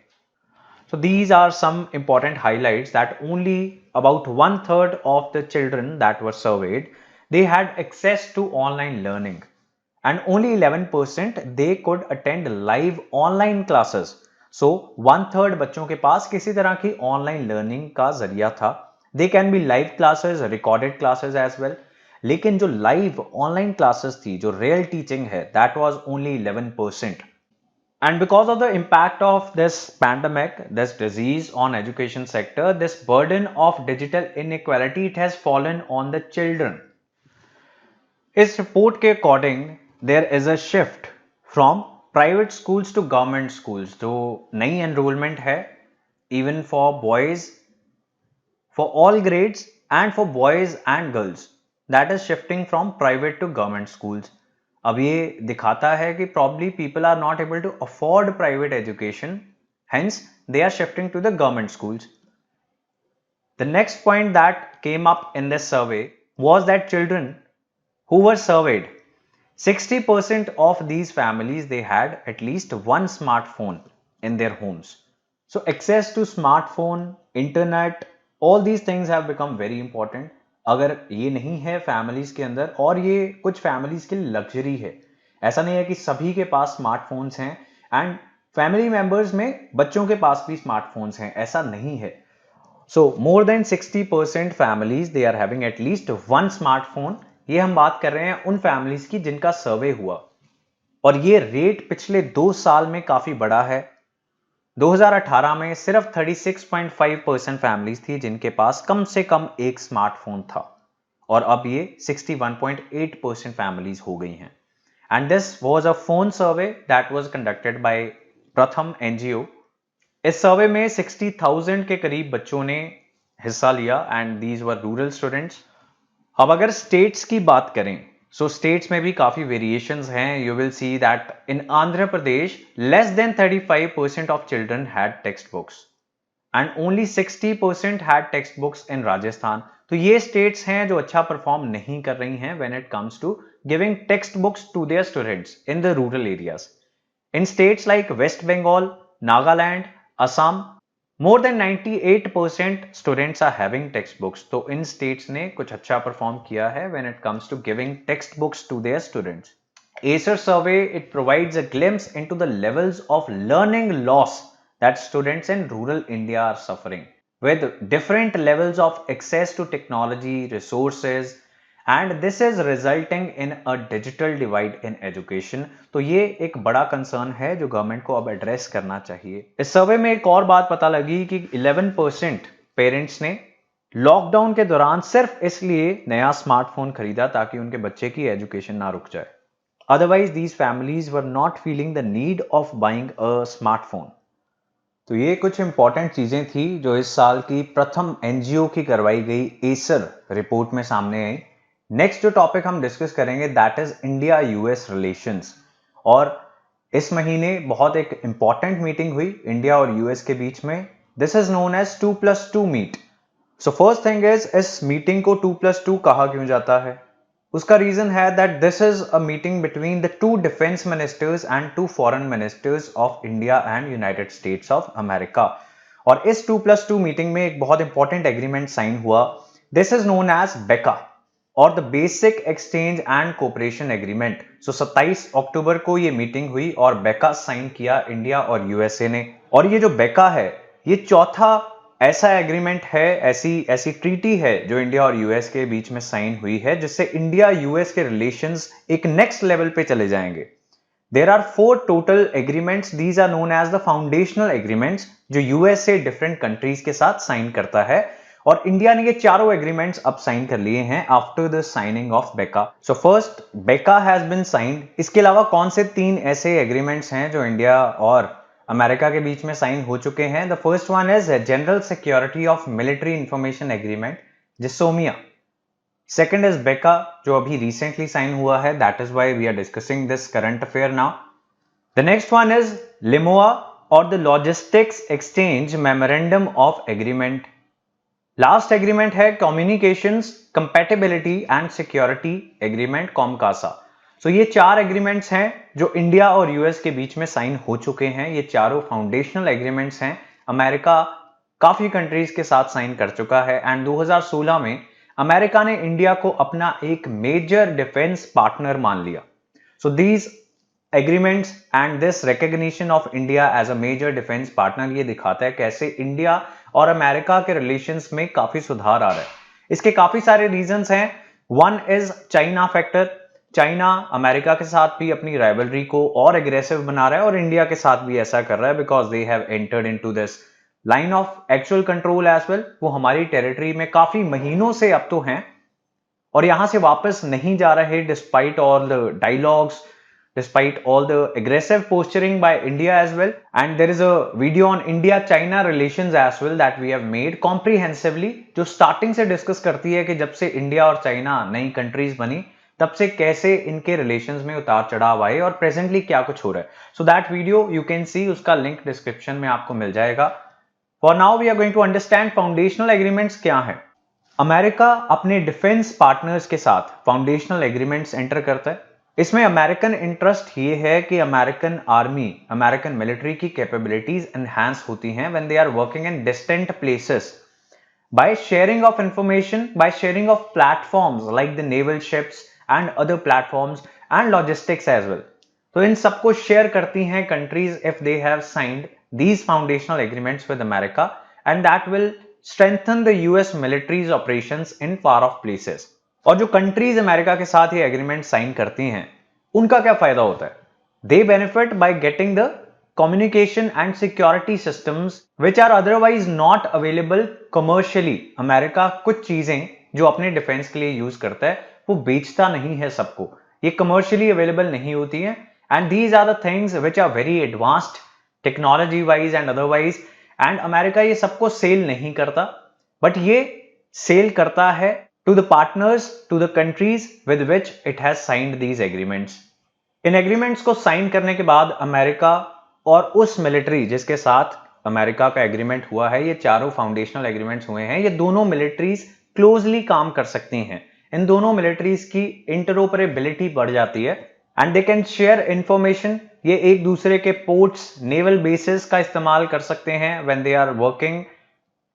Speaker 1: So these are some important highlights that only about 1/3 of the children that were surveyed, they had access to online learning, and only 11% they could attend live online classes. So 1/3 बच्चों के पास किसी तरह की online learning का जरिया था। They can be live classes, recorded classes as well. लेकिन जो live online classes थी, जो real teaching है, that was only 11%. And because of the impact of this pandemic, this disease on education sector, this burden of digital inequality, it has fallen on the children. इस report के according, there is a shift from private schools to government schools. जो नई enrollment है, even for boys, for all grades and for boys and girls, that is shifting from private to government schools. अब ये दिखाता है कि probably people are not able to afford private education, hence they are shifting to the government schools. The next point that came up in this survey was that children who were surveyed, 60% of these families, they had at least one smartphone in their homes. So access to smartphone, internet, all these things have become very important. अगर ये नहीं है families के अंदर, और ये कुछ families के लिए लग्जरी है, ऐसा नहीं है कि सभी के पास स्मार्टफोन्स हैं, एंड फैमिली मेंबर्स में बच्चों के पास भी स्मार्टफोन्स हैं, ऐसा नहीं है। So more than 60% families they are having at least one smartphone. ये हम बात कर रहे हैं उन फैमिलीज की जिनका सर्वे हुआ, और ये रेट पिछले 2 साल में काफी बड़ा है। 2018 में सिर्फ 36.5% फैमिलीज थी जिनके पास कम से कम एक स्मार्टफोन था, और अब ये 61.8% फैमिलीज हो गई हैं। And this was a phone survey that was conducted by प्रथम एनजीओ। इस सर्वे में 60,000 के करीब बच्चों ने हिस्सा लिया, and these were rural students. अब अगर स्टेट्स की बात करें, सो स्टेट्स में भी काफी वेरिएशंस हैं। You will see that in Andhra Pradesh less than 35% of children had text books, and only 60% had text books इन राजस्थान। तो ये स्टेट्स हैं जो अच्छा परफॉर्म नहीं कर रही हैं when it comes to giving text books to their students in the rural areas. In states like West Bengal, Nagaland, Assam, more than 98% students are having textbooks. तो इन states ने कुछ अच्छा perform किया है when it comes to giving textbooks to their students. Acer survey, it provides a glimpse into the levels of learning loss that students in rural India are suffering, with different levels of access to technology, resources, and this is resulting in a digital divide in education. तो ये एक बड़ा concern है जो government को अब address करना चाहिए। इस सर्वे में एक और बात पता लगी कि 11% पेरेंट्स ने लॉकडाउन के दौरान सिर्फ इसलिए नया स्मार्टफोन खरीदा ताकि उनके बच्चे की एजुकेशन ना रुक जाए। Otherwise these families were not feeling the need of buying a smartphone. तो ये कुछ इंपॉर्टेंट चीजें थी जो इस साल की प्रथम एनजीओ की करवाई गई एसर रिपोर्ट में सामने आई। नेक्स्ट जो टॉपिक हम डिस्कस करेंगे that is India US relations. और इस महीने बहुत एक इंपॉर्टेंट मीटिंग हुई इंडिया और यूएस के बीच में। This is known as 2+2 meet. So first thing is, इस मीटिंग को 2+2 कहा क्यों जाता है? उसका रीजन है that this is a meeting between the 2 defence ministers and 2 foreign ministers of India and United states of America. और इस 2+2 मीटिंग में एक बहुत इंपॉर्टेंट एग्रीमेंट साइन हुआ। This is known as BECA और the basic exchange and cooperation agreement. So 27 अक्टूबर को ये मीटिंग हुई और बेका साइन किया इंडिया और यूएसए ने। और ये जो बेका है ये चौथा ऐसा एग्रीमेंट है, ऐसी ट्रीटी है जो इंडिया और यूएस के बीच में साइन हुई है जिससे इंडिया यूएस के रिलेशंस एक नेक्स्ट लेवल पे चले जाएंगे। There are 4 total agreements, these are known as the foundational agreements जो यूएस से डिफरेंट कंट्रीज के साथ साइन करता है। और इंडिया ने ये चारों एग्रीमेंट्स अब साइन कर लिए हैं आफ्टर द साइनिंग ऑफ बेका। सो फर्स्ट बेका हैज बीन साइंड। इसके अलावा कौन से 3 ऐसे एग्रीमेंट्स हैं जो इंडिया और अमेरिका के बीच में साइन हो चुके हैं? The first one is general security of military information agreement, GSOMIA. Second is BECA जो अभी रिसेंटली साइन हुआ है, that is why we are discussing this current affair now. The next one is LEMOA और the logistics exchange memorandum of agreement. Last agreement है communications compatibility and security agreement, COMCASA. So ये 4 agreements हैं जो India और US के बीच में sign हो चुके हैं। ये चारों फाउंडेशनल एग्रीमेंट्स हैं। अमेरिका काफी कंट्रीज के साथ साइन कर चुका है एंड 2016 में अमेरिका ने इंडिया को अपना एक मेजर डिफेंस पार्टनर मान लिया। So these agreements and this recognition of India as a major defence partner ये दिखाता है कैसे इंडिया और अमेरिका के रिलेशंस में काफी सुधार आ रहा है। इसके काफी सारे रीजंस हैं। One is China factor. China America के साथ भी अपनी राइवलरी को और एग्रेसिव बना रहा है और इंडिया के साथ भी ऐसा कर रहा है because they have entered into this line of actual control as well. वो हमारी टेरिटरी में काफी महीनों से अब तो हैं और यहां से वापस नहीं जा रहे despite all the dialogues, despite all the aggressive posturing by India as well. And there is a video on India-China relations as well that we have made comprehensively, जो starting से discuss करती है कि जब से इंडिया और China नई countries बनी तब से कैसे इनके relations में उतार चढ़ाव आए और presently क्या कुछ हो रहा है। So that video you can see, उसका link description में आपको मिल जाएगा। For now we are going to understand foundational agreements क्या है। अमेरिका अपने डिफेंस पार्टनर्स के साथ फाउंडेशनल एग्रीमेंट्स एंटर करता है। इसमें अमेरिकन इंटरेस्ट ये है कि अमेरिकन आर्मी, अमेरिकन मिलिट्री की कैपेबिलिटीज एनहांस होती हैं when they are working in distant places by sharing of information, by sharing of platforms like the naval ships and other platforms and logistics as well. तो इन सबको share करती हैं countries if they have signed these foundational agreements with America and that will strengthen the US militaries operations in far of places. और जो countries America के साथ ये एग्रीमेंट साइन करती हैं उनका क्या फायदा होता है? They benefit by getting the communication and security systems which are otherwise not available commercially. America कुछ चीजें जो अपने डिफेंस के लिए यूज करता है वो बेचता नहीं है सबको, ये कमर्शियली अवेलेबल नहीं होती है and these are the things which are very advanced technology wise and otherwise. And America ये सबको सेल नहीं करता बट ये सेल करता है to the partners, to the countries with which it has signed these agreements. In agreements को sign करने के बाद अमेरिका और उस मिलिट्री जिसके साथ अमेरिका का एग्रीमेंट हुआ है, ये चारों फाउंडेशनल एग्रीमेंट्स हुए हैं, ये दोनों मिलिट्रीज क्लोजली काम कर सकती हैं। इन दोनों मिलिट्रीज की इंटरऑपरेबिलिटी बढ़ जाती है and they can share information, ये एक दूसरे के पोर्ट्स, नेवल बेसिस का इस्तेमाल कर सकते हैं when they are working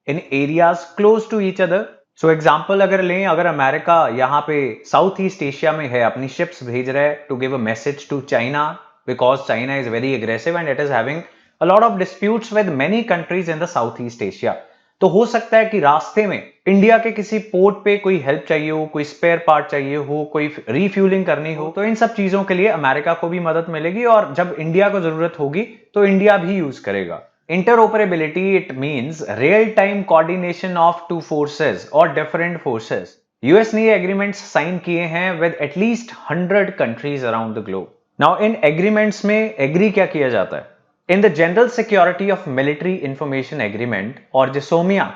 Speaker 1: in areas close to each other. So example अगर लें, अगर अमेरिका यहाँ पे साउथ ईस्ट एशिया में है, अपनी शिप्स भेज रहा है to give a message to China, because China is very aggressive and it is having a lot of disputes with many countries in the south east Asia. तो हो सकता है कि रास्ते में इंडिया के किसी पोर्ट पे कोई हेल्प चाहिए हो, कोई स्पेयर पार्ट चाहिए हो, कोई रिफ्यूलिंग करनी हो, तो इन सब चीजों के लिए अमेरिका को भी मदद मिलेगी, और जब इंडिया को जरूरत होगी तो इंडिया भी यूज करेगा। Interoperability, it means real-time coordination of two forces or different forces. US ने ये agreements sign किए हैं with at least 100 countries around the globe. Now in agreements में agree क्या किया जाता है? In the General Security of Military Information Agreement और जिसोमिया,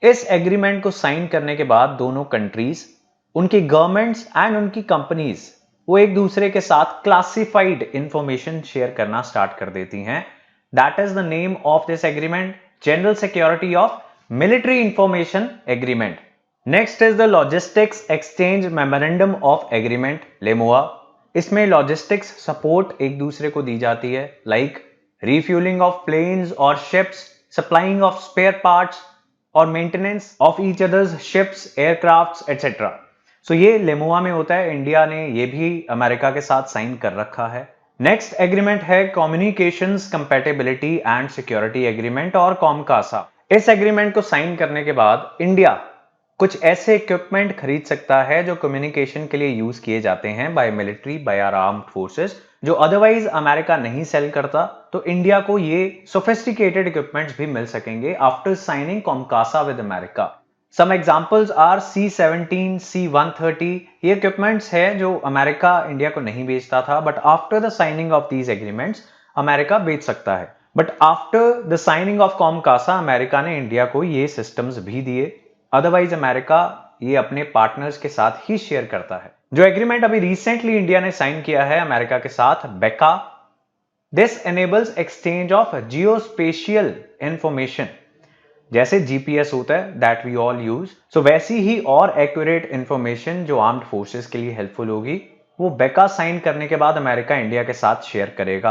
Speaker 1: इस agreement को sign करने के बाद दोनों countries, उनकी governments and उनकी companies वो एक दूसरे के साथ classified information share करना start कर देती हैं। That is the name of this agreement, General Security of Military Information Agreement. Next is the Logistics Exchange Memorandum of Agreement, LEMOA. इसमें logistics support एक दूसरे को दी जाती है, like refueling of planes or ships, supplying of spare parts और maintenance of each other's ships, aircrafts, etc. So ये LEMOA में होता है। इंडिया ने ये भी अमेरिका के साथ साइन कर रखा है। नेक्स्ट एग्रीमेंट है communications compatibility and security agreement और कॉमकासा। इस एग्रीमेंट को साइन करने के बाद इंडिया कुछ ऐसे इक्विपमेंट खरीद सकता है जो कम्युनिकेशन के लिए यूज किए जाते हैं by military, by our armed forces, जो अदरवाइज अमेरिका नहीं सेल करता। तो इंडिया को ये सोफिस्टिकेटेड इक्विपमेंट्स भी मिल सकेंगे after signing COMCASA with America. Some examples are C-17, C-130. ये इक्विपमेंट्स है जो अमेरिका इंडिया को नहीं बेचता था, but after the signing off these agreements America बेच सकता है। But after the signing off COMCASA America ने इंडिया को ये सिस्टम्स भी दिए, अदरवाइज अमेरिका ये अपने पार्टनर्स के साथ ही शेयर करता है। जो एग्रीमेंट अभी रिसेंटली इंडिया ने साइन किया है अमेरिका के साथ, बेका, this enables exchange of geospatial information. जैसे जीपीएस होता है दैट वी ऑल यूज, सो वैसी ही और एक्यूरेट इंफॉर्मेशन जो आर्म्ड फोर्सेस के लिए हेल्पफुल होगी, वो बेका साइन करने के बाद अमेरिका इंडिया के साथ शेयर करेगा।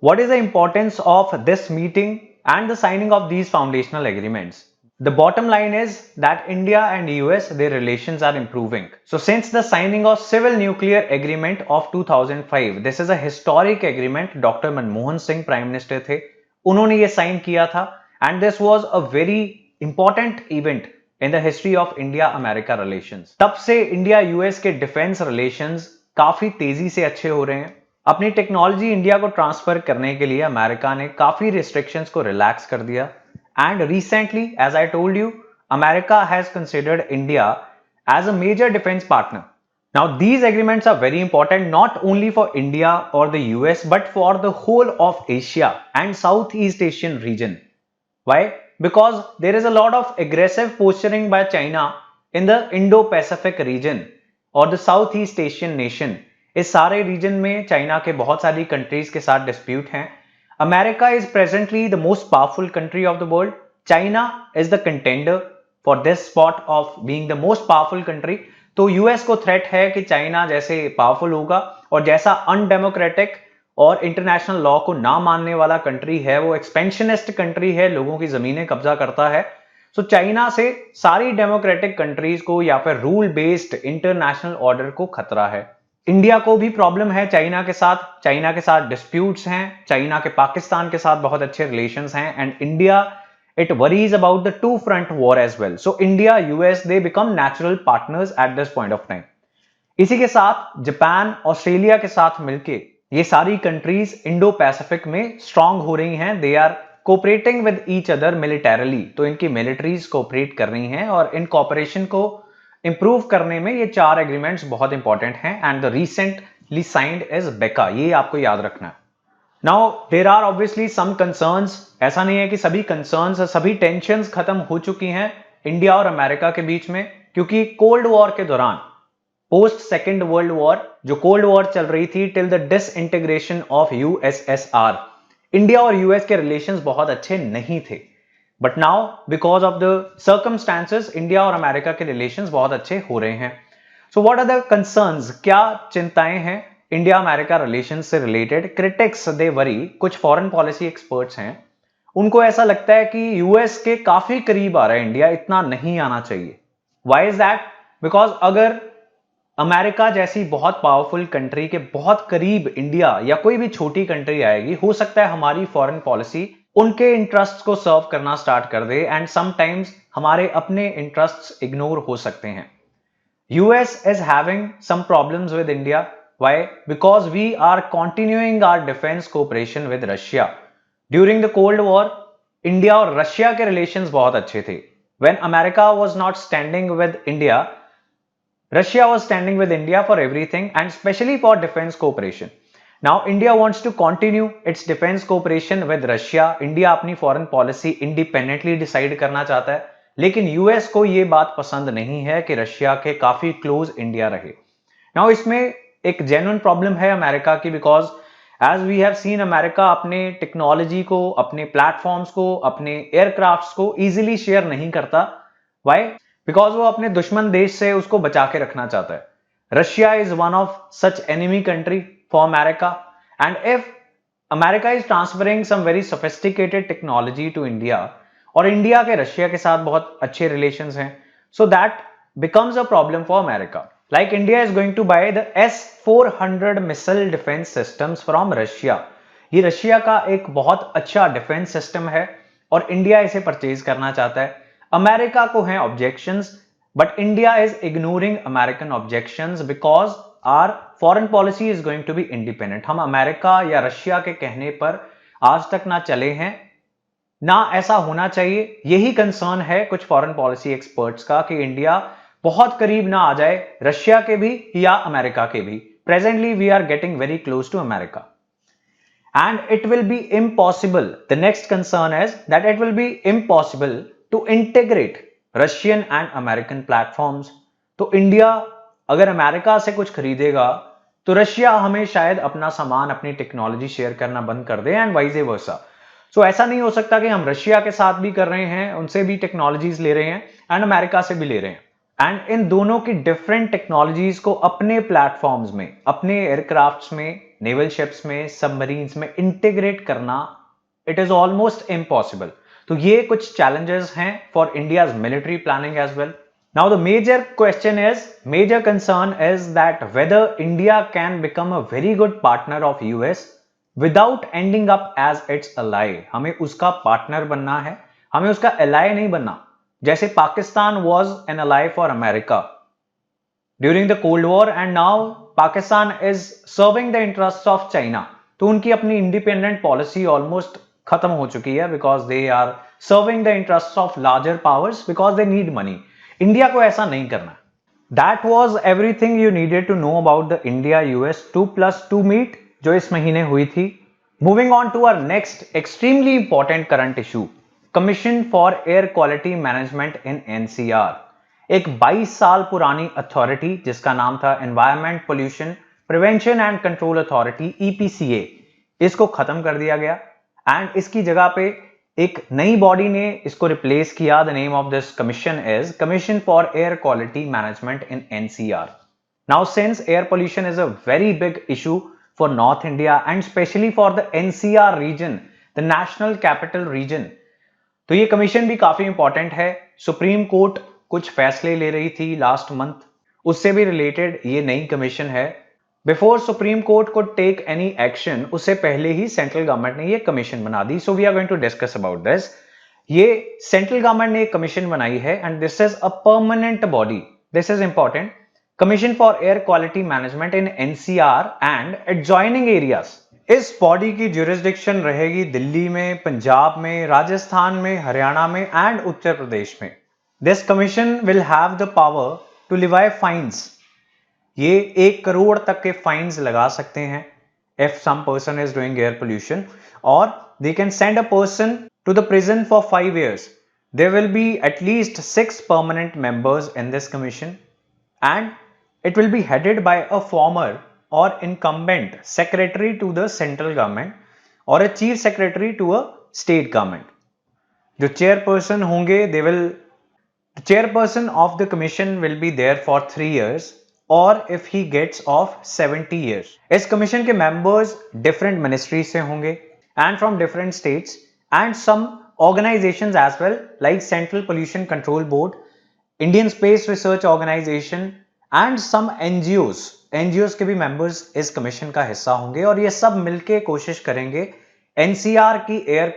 Speaker 1: What is the importance of this meeting and the signing off these foundational agreements? The bottom line is that India and US, their relations are improving. So since the signing of Civil Nuclear Agreement of 2005, this is a historic agreement. Dr. Manmohan Singh Prime Minister थे, उन्होंने ये sign किया था, and this was a very important event in the history of India-America relations. तब से India US के defence relations काफी तेजी से अच्छे हो रहे हैं। अपनी टेक्नोलॉजी इंडिया को ट्रांसफर करने के लिए अमेरिका ने काफी रिस्ट्रिक्शंस को रिलैक्स कर दिया, and recently, as I told you, America has considered India as a major defense partner. Now these agreements are very important not only for India or the US but for the whole of Asia and Southeast Asian region. Why? Because there is a lot of aggressive posturing by China in the Indo-Pacific region और the Southeast Asian nation. इस सारे reason में China के बहुत सारी countries के साथ dispute हैं। America is presently the most powerful country of the world. China is the contender for this spot of being the most powerful country. तो यूएस को थ्रेट है कि चाइना जैसे पावरफुल होगा और जैसा अनडेमोक्रेटिक और इंटरनेशनल लॉ को ना मानने वाला कंट्री है, वो एक्सपेंशनिस्ट कंट्री है, लोगों की जमीनें कब्जा करता है। सो चाइना से सारी डेमोक्रेटिक कंट्रीज को या फिर रूल बेस्ड इंटरनेशनल ऑर्डर को खतरा है। इंडिया को भी प्रॉब्लम है चाइना के साथ डिस्प्यूट्स हैं, चाइना के पाकिस्तान के साथ बहुत अच्छे रिलेशंस हैं, and India it worries about the two front war as well. So India US they become natural partners at this point of time. इसी के साथ जापान, ऑस्ट्रेलिया के साथ मिलके ये सारी कंट्रीज इंडो पैसिफिक में स्ट्रांग हो रही हैं। They are cooperating with each other militarily, तो इनकी मिलिट्रीज कोऑपरेट कर रही हैं और इन कोऑपरेशन को इंप्रूव करने में ये चार एग्रीमेंट्स बहुत इंपॉर्टेंट हैं। And the recently signed is BECA, ये आपको याद रखना है। Now there are obviously some concerns, ऐसा नहीं है कि सभी कंसर्न्स, सभी टेंशंस खत्म हो चुकी हैं इंडिया और अमेरिका के बीच में, क्योंकि कोल्ड वॉर के दौरान, पोस्ट सेकेंड वर्ल्ड वॉर, जो कोल्ड वॉर चल रही थी till the disintegration of USSR, India और यूएस के रिलेशंस बहुत अच्छे नहीं थे। But now because of the circumstances India और अमेरिका के रिलेशंस बहुत अच्छे हो रहे हैं। So what are the concerns, क्या चिंताएं हैं? इंडिया अमेरिका रिलेशन से रिलेटेड क्रिटिक्स दे वरी, कुछ फॉरेन पॉलिसी एक्सपर्ट्स हैं, उनको ऐसा लगता है कि यूएस के काफी करीब आ रहा है इंडिया, इतना नहीं आना चाहिए। Why is that? बिकॉज अगर अमेरिका जैसी बहुत पावरफुल कंट्री के बहुत करीब इंडिया या कोई भी छोटी कंट्री आएगी, हो सकता है हमारी फॉरेन पॉलिसी उनके इंटरेस्ट्स को सर्व करना स्टार्ट कर दे एंड समटाइम्स हमारे अपने इंटरेस्ट्स इग्नोर हो सकते हैं। US is having some problems with India. Why? Because we are continuing our defence cooperation with Russia. During the cold war India और रशिया के रिलेशंस बहुत अच्छे थे। When America was not standing with India, Russia was standing with India for everything and especially for defense cooperation. Now India wants to continue its defense cooperation with Russia. India अपनी foreign policy independently decide करना चाहता है, लेकिन US को ये बात पसंद नहीं है कि रशिया के काफी क्लोज इंडिया रहे। Now इसमें एक genuine problem है अमेरिका की, because as we have seen America अपने टेक्नोलॉजी को, अपने प्लेटफॉर्म्स को, अपने एयरक्राफ्ट्स को इजीली शेयर नहीं करता। Why? बिकॉज वो अपने दुश्मन देश से उसको बचा के रखना चाहता है। Russia is one of such enemy country for America, and if America is transferring some very sophisticated technology to India, और इंडिया के रशिया के साथ बहुत अच्छे रिलेशंस हैं, so that becomes a problem for America. Like India is going to buy the S-400 missile defence systems from Russia. ये Russia का एक बहुत अच्छा डिफेंस सिस्टम है और इंडिया इसे परचेज करना चाहता है। अमेरिका को हैं objections, but India is ignoring American objections because our foreign policy is going to be independent. हम अमेरिका या रशिया के कहने पर आज तक ना चले हैं, ना ऐसा होना चाहिए। यही कंसर्न है कुछ फॉरेन पॉलिसी एक्सपर्ट्स का कि इंडिया बहुत करीब ना आ जाए रशिया के भी या अमेरिका के भी। Presently we are getting very close to America and it will be impossible. The next concern is that it will be impossible to integrate Russian and American platforms. तो इंडिया अगर America से कुछ खरीदेगा तो Russia हमें शायद अपना सामान, अपनी टेक्नोलॉजी शेयर करना बंद कर दे एंड वाइज वर्सा। सो ऐसा नहीं हो सकता कि हम रशिया के साथ भी कर रहे हैं, उनसे भी टेक्नोलॉजीज ले रहे हैं एंड अमेरिका से भी ले रहे हैं, एंड इन दोनों की डिफरेंट टेक्नोलॉजीज को अपने प्लेटफॉर्म्स में, अपने एयरक्राफ्ट्स में, नेवल शिप्स में, सबमरीन्स में इंटीग्रेट करना इट इज ऑलमोस्ट इम्पॉसिबल। तो ये कुछ चैलेंजेस हैं for India's military planning as well. Now the major concern is that whether India can become a very good partner of US without ending up as its ally. हमें उसका partner बनना है, हमें उसका एलाई नहीं बनना। जैसे Pakistan was an ally for America during the cold war and now Pakistan is serving the interest of China. तो उनकी अपनी इंडिपेंडेंट पॉलिसी ऑलमोस्ट खत्म हो चुकी है because they are serving the interest of larger powers because they need money. India को ऐसा नहीं करना। That was everything you needed to know about the India US 2+2 meet जो इस महीने हुई थी। Moving on to our next extremely important current issue, commission for air quality management in NCR. एक 22 साल पुरानी अथॉरिटी जिसका नाम था environment pollution prevention and control authority EPCA, इसको खत्म कर दिया गया एंड इसकी जगह पे एक नई बॉडी ने इसको रिप्लेस किया। The name of this commission is commission for air quality management in NCR। Now since air pollution is a very big issue for north India and specially for the NCR region, the national capital region, तो ये commission भी काफी important है। Supreme court कुछ फैसले ले रही थी लास्ट मंथ, उससे भी रिलेटेड ये नई कमीशन है। बिफोर सुप्रीम कोर्ट को टेक एनी एक्शन, उससे पहले ही सेंट्रल गवर्नमेंट ने ये कमीशन बना दी। So we are going to discuss about this. ये सेंट्रल गवर्नमेंट ने एक कमीशन बनाई है and this is a permanent body. This is important, commission for air quality management in NCR and adjoining areas. इस body की jurisdiction रहेगी दिल्ली में, पंजाब में, राजस्थान में, हरियाणा में एंड उत्तर प्रदेश में। This commission will have the power to levy fines. ये 1 करोड़ तक के फाइन्स लगा सकते हैं if some person is doing air pollution, और they can send a person to the prison for 5 years. There will be at least 6 permanent members in this commission and it will be headed by a former or incumbent secretary to the central government or a chief secretary to a state government. जो chairperson होंगे, the chairperson of the commission will be there for 3 years और if he gets of 70 years. इस commission के members different ministry से होंगे and from different states and some organizations as well like central pollution control board, Indian space research organization and some NGOs के भी members इस commission का हिस्सा होंगे और ये सब मिलके कोशिश करेंगे एनसीआर की एयर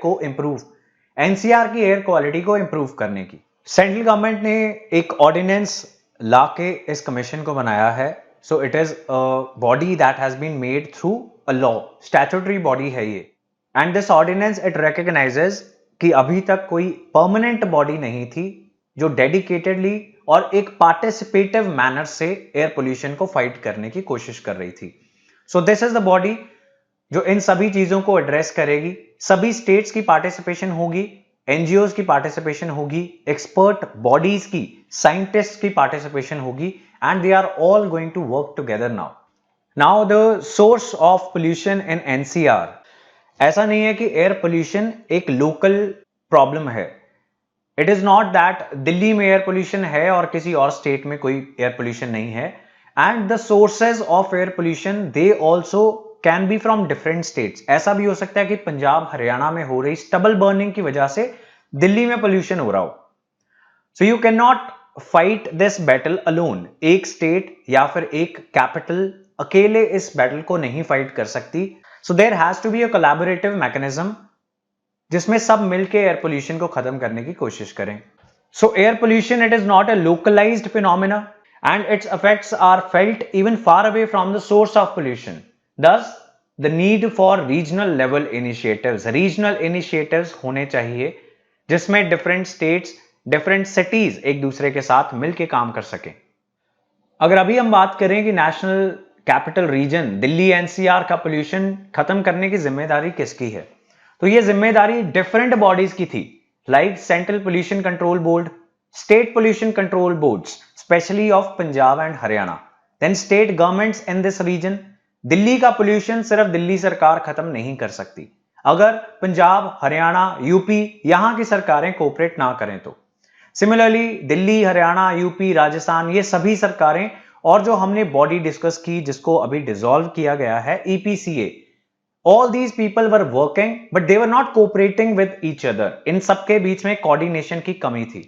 Speaker 1: क्वालिटी को इंप्रूव करने की। सेंट्रल गवर्नमेंट ने एक ऑर्डिनेंस लाके इस कमीशन को बनाया है। So it is a body that has been made through a law, statutory body है ये। And this ordinance it recognizes कि अभी तक कोई परमानेंट बॉडी नहीं थी जो डेडिकेटेडली और एक पार्टिसिपेटिव मैनर से एयर पोल्यूशन को फाइट करने की कोशिश कर रही थी। सो दिस इज द बॉडी जो इन सभी चीजों को एड्रेस करेगी। सभी स्टेट्स की पार्टिसिपेशन होगी, एनजीओज की पार्टिसिपेशन होगी, एक्सपर्ट बॉडीज की, साइंटिस्ट की पार्टिसिपेशन होगी and they are all going to work together now the source of pollution in NCR. ऐसा नहीं है कि एयर पोल्यूशन एक लोकल प्रॉब्लम है। It is not that Delhi में एयर पोल्यूशन है और किसी और स्टेट में कोई एयर पोल्यूशन नहीं है। And the sources of air pollution they also can be from different states. ऐसा भी हो सकता है कि पंजाब हरियाणा में हो रही स्टबल बर्निंग की वजह से दिल्ली में पोल्यूशन हो रहा हो। So you can not fight this battle alone. एक स्टेट या फिर एक कैपिटल अकेले इस बैटल को नहीं फाइट कर सकती। So there has to be a collaborative mechanism जिसमें सब मिलकर एयर पोल्यूशन को खत्म करने की कोशिश करें। So air pollution it is not a localized phenomena and its effects are felt even far away from the source of pollution. Thus, the need for regional level initiatives. Regional initiatives होने चाहिए जिसमें different states, different cities एक दूसरे के साथ मिलकर काम कर सकें। अगर अभी हम बात करें कि national capital reason Delhi NCR का पोल्यूशन खत्म करने की जिम्मेदारी किसकी है, तो ये जिम्मेदारी डिफरेंट बॉडीज की थी, like central pollution control board, state pollution control boards specially of Punjab and Haryana, then state governments in this region. Delhi का पोल्यूशन सिर्फ दिल्ली सरकार खत्म नहीं कर सकती अगर पंजाब, हरियाणा, यूपी यहां की सरकारें कोऑपरेट ना करें तो। सिमिलरली दिल्ली, हरियाणा, यूपी, राजस्थान ये सभी सरकारें और जो हमने बॉडी डिस्कस की जिसको अभी डिसॉल्व किया गया है EPCA, all these people were working but they were not cooperating with each other. इन सबके बीच में कोऑर्डिनेशन की कमी थी।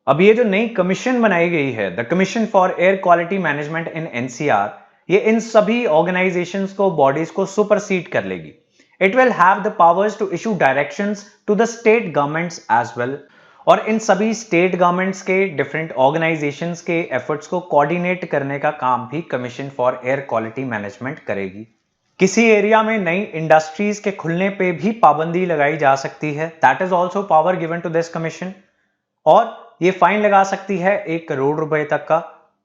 Speaker 1: अब ये जो नई कमीशन बनाई गई है, the commission for air quality management in NCR, ये इन सभी ऑर्गेनाइजेशंस को, बॉडीज को सुपरसीड कर लेगी। It will have the powers to issue directions to the state governments as well. और इन सभी स्टेट गवर्नमेंट्स के, डिफरेंट ऑर्गेनाइजेशंस के एफर्ट्स को कोऑर्डिनेट करने का काम भी commission for air quality management करेगी। किसी एरिया में नई इंडस्ट्रीज के खुलने पे भी पाबंदी लगाई जा सकती है, that is also power given to this commission. और ये फाइन लगा सकती है 1 करोड़ रुपए तक का,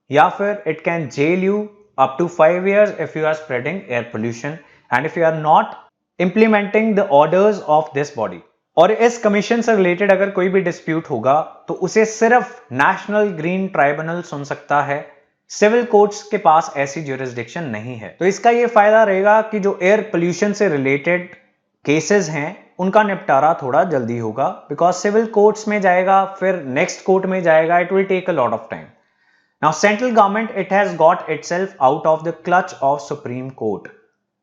Speaker 1: या फिर it can jail you up to 5 years if you are spreading air pollution and if you are not implementing the orders of this body। और इस कमीशन से रिलेटेड अगर कोई भी डिस्प्यूट होगा तो उसे सिर्फ नेशनल ग्रीन ट्राइब्यूनल सुन सकता है, सिविल कोर्ट्स के पास ऐसी ज्यूरिसडिक्शन नहीं है। तो इसका ये फायदा रहेगा कि जो एयर पोल्यूशन से रिलेटेड केसेस हैं उनका निपटारा थोड़ा जल्दी होगा, बिकॉज सिविल कोर्ट्स में जाएगा, फिर नेक्स्ट कोर्ट में जाएगा, it will take a lot of time. Now, central government, it has got itself out of the clutch of Supreme Court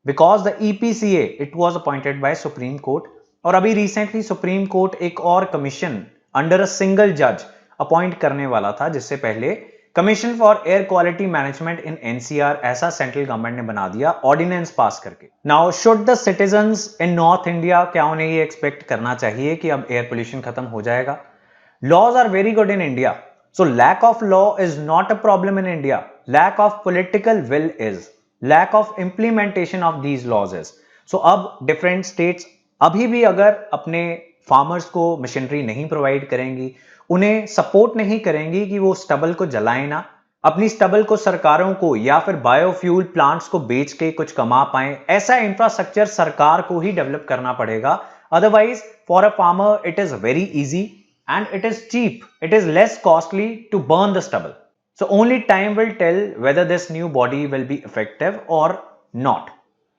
Speaker 1: because the EPCA, it was appointed by Supreme Court। और अभी recently Supreme Court एक और commission under a single judge appoint करने वाला था, जिससे पहले commission for air quality management in NCR ऐसा सेंट्रल गवर्नमेंट ने बना दिया ऑर्डिनेंस पास करके। Now should the citizens in north India, क्या उन्हें ये एक्सपेक्ट करना चाहिए कि अब एयर पोल्यूशन खत्म हो जाएगा? Laws are very good in India, so lack of law is not a problem in India, lack of political will is, lack of implementation of these laws is। so अब different states अभी भी अगर अपने farmers को machinery नहीं provide करेंगी, उन्हें support नहीं करेंगी कि वो स्टबल को जलाएं ना, अपनी स्टबल को सरकारों को या फिर बायोफ्यूल प्लांट्स को बेच के कुछ कमा पाएं, ऐसा इंफ्रास्ट्रक्चर सरकार को ही डेवलप करना पड़ेगा। Otherwise for a farmer it is very easy and it is cheap, it is less costly to burn the stubble। so only time will tell whether this new body will be effective or not।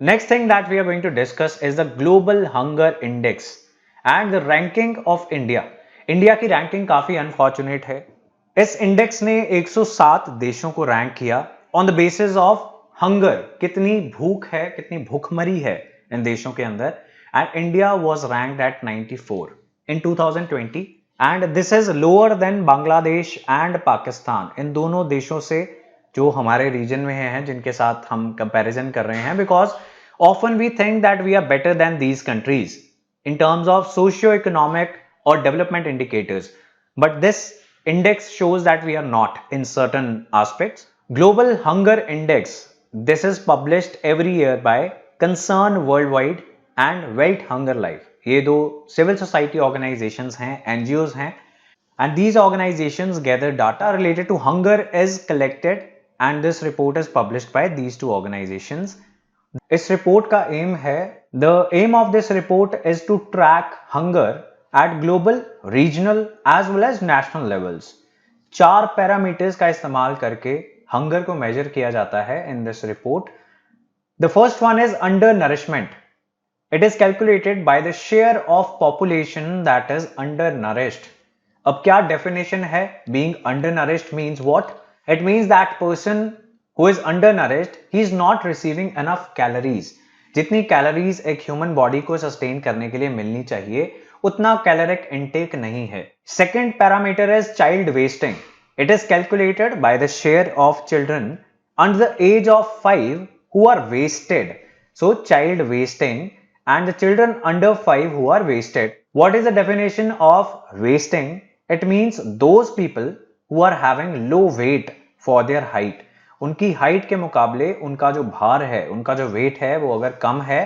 Speaker 1: next thing that we are going to discuss is the global hunger index and the ranking of India। India की ranking काफी unfortunate है। इस index ने 107 देशों को rank किया on the basis of hunger, कितनी भूख है, कितनी भूखमरी है इन देशों के अंदर, and India was ranked at 94 in 2020 and this is lower than Bangladesh and Pakistan. इन दोनों देशों से जो हमारे रीजन में हैं, जिनके साथ हम कंपैरिजन कर रहे हैं, because often we think that we are better than these countries in terms of socio-economic or development indicators, but this index shows that we are not in certain aspects. Global Hunger Index, this is published every year by Concern Worldwide and World Hunger Life. ये दो civil society organizations हैं, NGOs हैं, and these organizations gather data related to hunger is collected and this report is published by these two organizations. इस report का aim है, the aim of this report is to track hunger at global, regional as well as national levels. 4 parameters का इस्तेमाल करके hunger को measure किया जाता है in this report. The first one is under nourishment. It is calculated by the share of population that is under nourished. अब क्या definition है? Being under nourished means what? It means that person who is undernourished, he is not receiving enough calories. जितनी calories एक human body को sustain करने के लिए मिलनी चाहिए, उतना कैलोरिक इनटेक नहीं है। Second parameter is child wasting. It is calculated by the share of children under the age of 5 who are wasted. So child wasting and the children under 5 who are wasted. What is the definition of wasting? It means those people who are having low weight for their height. उनकी height के मुकाबले उनका जो भार है, उनका जो wait है, वो अगर कम है,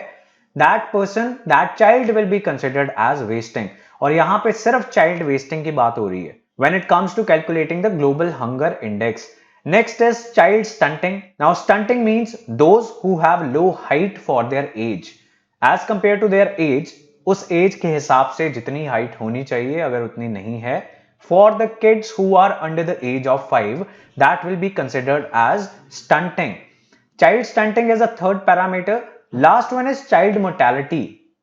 Speaker 1: that person, that child will be considered as wasting. और यहां पे सिर्फ child wasting की बात हो रही है when it comes to calculating the global hunger index. Next is child stunting. Now stunting means those who have low height for their age. As compared to their age, उस as के हिसाब से जितनी हाइट होनी चाहिए अगर उतनी नहीं है, for the kids who are under the age of 5, that will be considered as stunting. Child stunting is a third parameter. Last one is child mortality.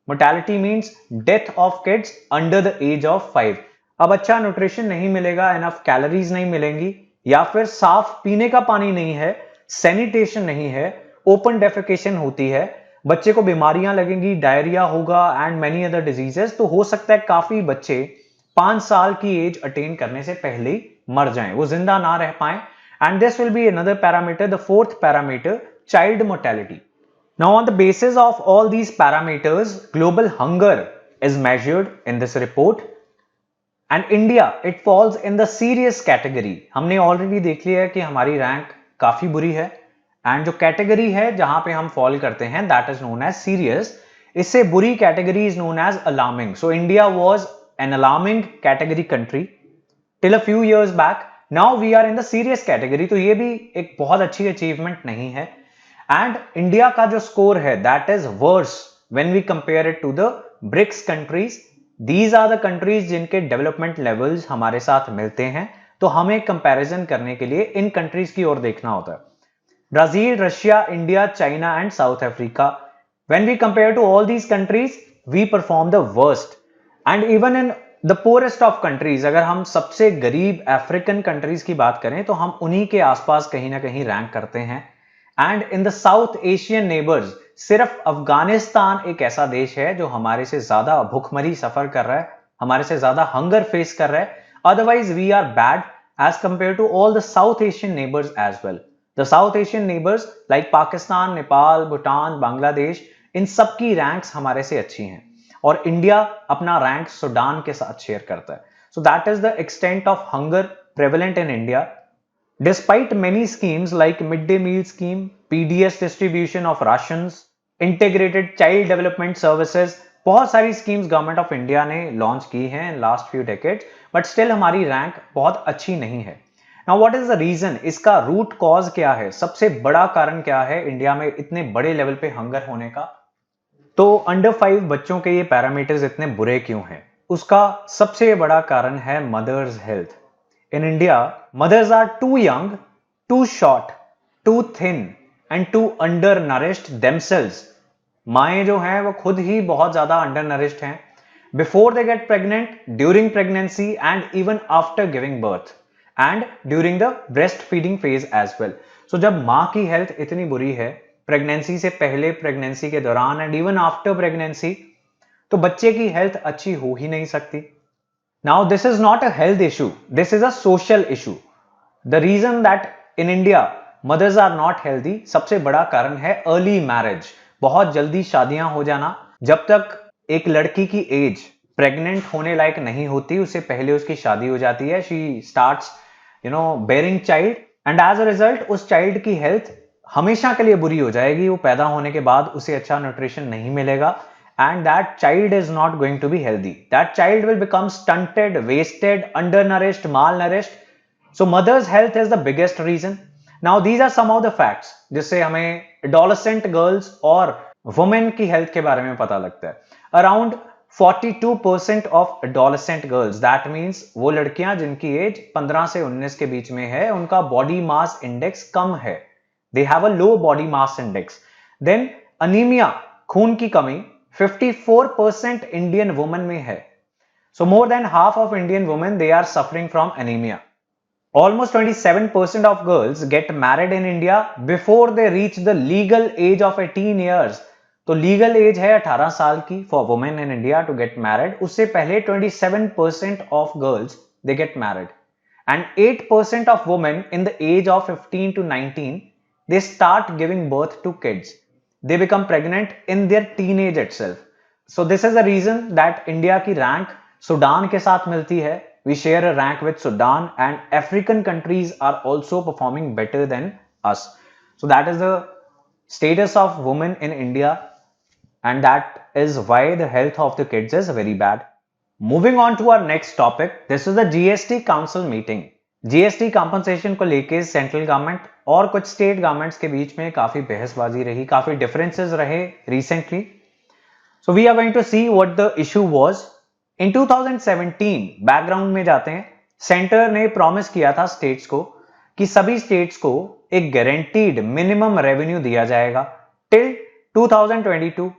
Speaker 1: Mortality means death of kids under the age of 5. अब अच्छा nutrition नहीं मिलेगा, enough calories नहीं मिलेंगी, या फिर साफ पीने का पानी नहीं है, सैनिटेशन नहीं है, ओपन डेफिकेशन होती है, बच्चे को बीमारियां लगेंगी, डायरिया होगा एंड मेनी अदर डिजीजेस, तो हो सकता है काफी बच्चे 5 साल की एज अटेन करने से पहले ही मर जाएं, वो जिंदा ना रह पाएं. And this will be another parameter, the fourth parameter, child mortality. Now on the basis of all these parameters, global hunger is measured in this report and India it falls in the serious category. हमने already देख लिया है कि हमारी rank काफी बुरी है and जो कैटेगरी है जहां पे हम फॉल करते हैं that is known as serious. इससे बुरी category is known as alarming. So India was an alarming category country till a few years back. Now we are in the serious category. तो ये भी एक बहुत अच्छी अचीवमेंट नहीं है. एंड इंडिया का जो स्कोर है that is worse when we compare it to the BRICS countries. These are the countries जिनके डेवलपमेंट लेवल्स हमारे साथ मिलते हैं, तो हमें कंपैरिजन करने के लिए इन कंट्रीज की ओर देखना होता है. Brazil, Russia, India, China and South Africa. When we compare to all these countries we perform the worst. And even in the poorest of countries, अगर हम सबसे गरीब अफ्रीकन कंट्रीज की बात करें तो हम उन्हीं के आसपास कहीं ना कहीं रैंक करते हैं. And in the South Asian neighbours, सिर्फ अफगानिस्तान एक ऐसा देश है जो हमारे से ज्यादा भूखमरी सफर कर रहा है, हमारे से ज्यादा हंगर फेस कर रहा है. Otherwise we are bad as compare to all the South Asian neighbours as well. The South Asian neighbours like Pakistan, Nepal, Bhutan, Bangladesh, इन सबकी रैंक्स हमारे से अच्छी हैं और इंडिया अपना रैंक सूडान के साथ शेयर करता है. So that is the extent of hunger prevalent in India. Despite many schemes like mid day meal scheme, PDS distribution of rations, integrated child development services, बहुत सारी स्कीम्स गवर्नमेंट ऑफ इंडिया ने launch की हैं in last few decades, but still हमारी rank बहुत अच्छी नहीं है. Now what is the reason? इसका रूट कॉज क्या है? सबसे बड़ा कारण क्या है इंडिया में इतने बड़े लेवल पे हंगर होने का? तो अंडर 5 बच्चों के ये पैरामीटर्स इतने बुरे क्यों हैं? उसका सबसे बड़ा कारण है mother's health. In India mothers are too young, too short, too thin and too undernourished themselves. माएं जो हैं वो खुद ही बहुत ज्यादा अंडर नरिश्ड हैं before they get pregnant, during pregnancy and even after giving birth and during the breastfeeding phase as well. So जब माँ की हेल्थ इतनी बुरी है, प्रेगनेंसी से पहले, प्रेगनेंसी के दौरान एंड इवन आफ्टर प्रेगनेंसी, तो बच्चे की हेल्थ अच्छी हो ही नहीं सकती। Now this is not a health issue, this is a social issue. The reason that in India mothers are not healthy, सबसे बड़ा कारण है अर्ली मैरिज, बहुत जल्दी शादियां हो जाना। जब तक एक लड़की की एज प्रेग्नेंट होने लायक नहीं होती, उससे पहले उसकी शादी हो जाती है। She starts bearing child, and as a result उस चाइल्ड की हेल्थ हमेशा के लिए बुरी हो जाएगी। वो पैदा होने के बाद उसे अच्छा न्यूट्रिशन नहीं मिलेगा, and that child is not going to be healthy. That child will become stunted, wasted, undernourished, malnourished. So mother's health is the biggest reason. Now these are some of the facts जिससे हमें adolescent girls और women की health के बारे में पता लगता है। Around 42% of adolescent girls, that means वो लड़कियां जिनकी एज 15 से 19 के बीच में है, उनका body mass index कम है। They have a low body mass index. Then anemia, खून की कमी, 54% Indian women में है। So more than half of Indian women, they are suffering from anemia. Almost 27% of girls get married in India before they reach the legal age of 18 years. तो legal age है 18 साल की for women in India to get married. उससे पहले 27% of girls they get married, and 8% of women in the age of 15 to 19 they start giving birth to kids. They become pregnant in their teenage itself. So this is the reason that India की rank Sudan के साथ मिलती है. We share a rank with Sudan, and African countries are also performing better than us. So that is the status of women in India, and that is why the health of the kids is very bad. Moving on to our next topic, this is the GST Council meeting. GST compensation को लेके central government और कुछ state governments के बीच में काफी बहसबाजी रही, काफी डिफरेंसेस रहे recently. So we are going to see what the issue was. In 2017, background में जाते हैं, सेंटर ने प्रॉमिस किया था स्टेट्स को कि सभी स्टेट्स को एक गारंटीड मिनिमम रेवेन्यू दिया जाएगा till 2022।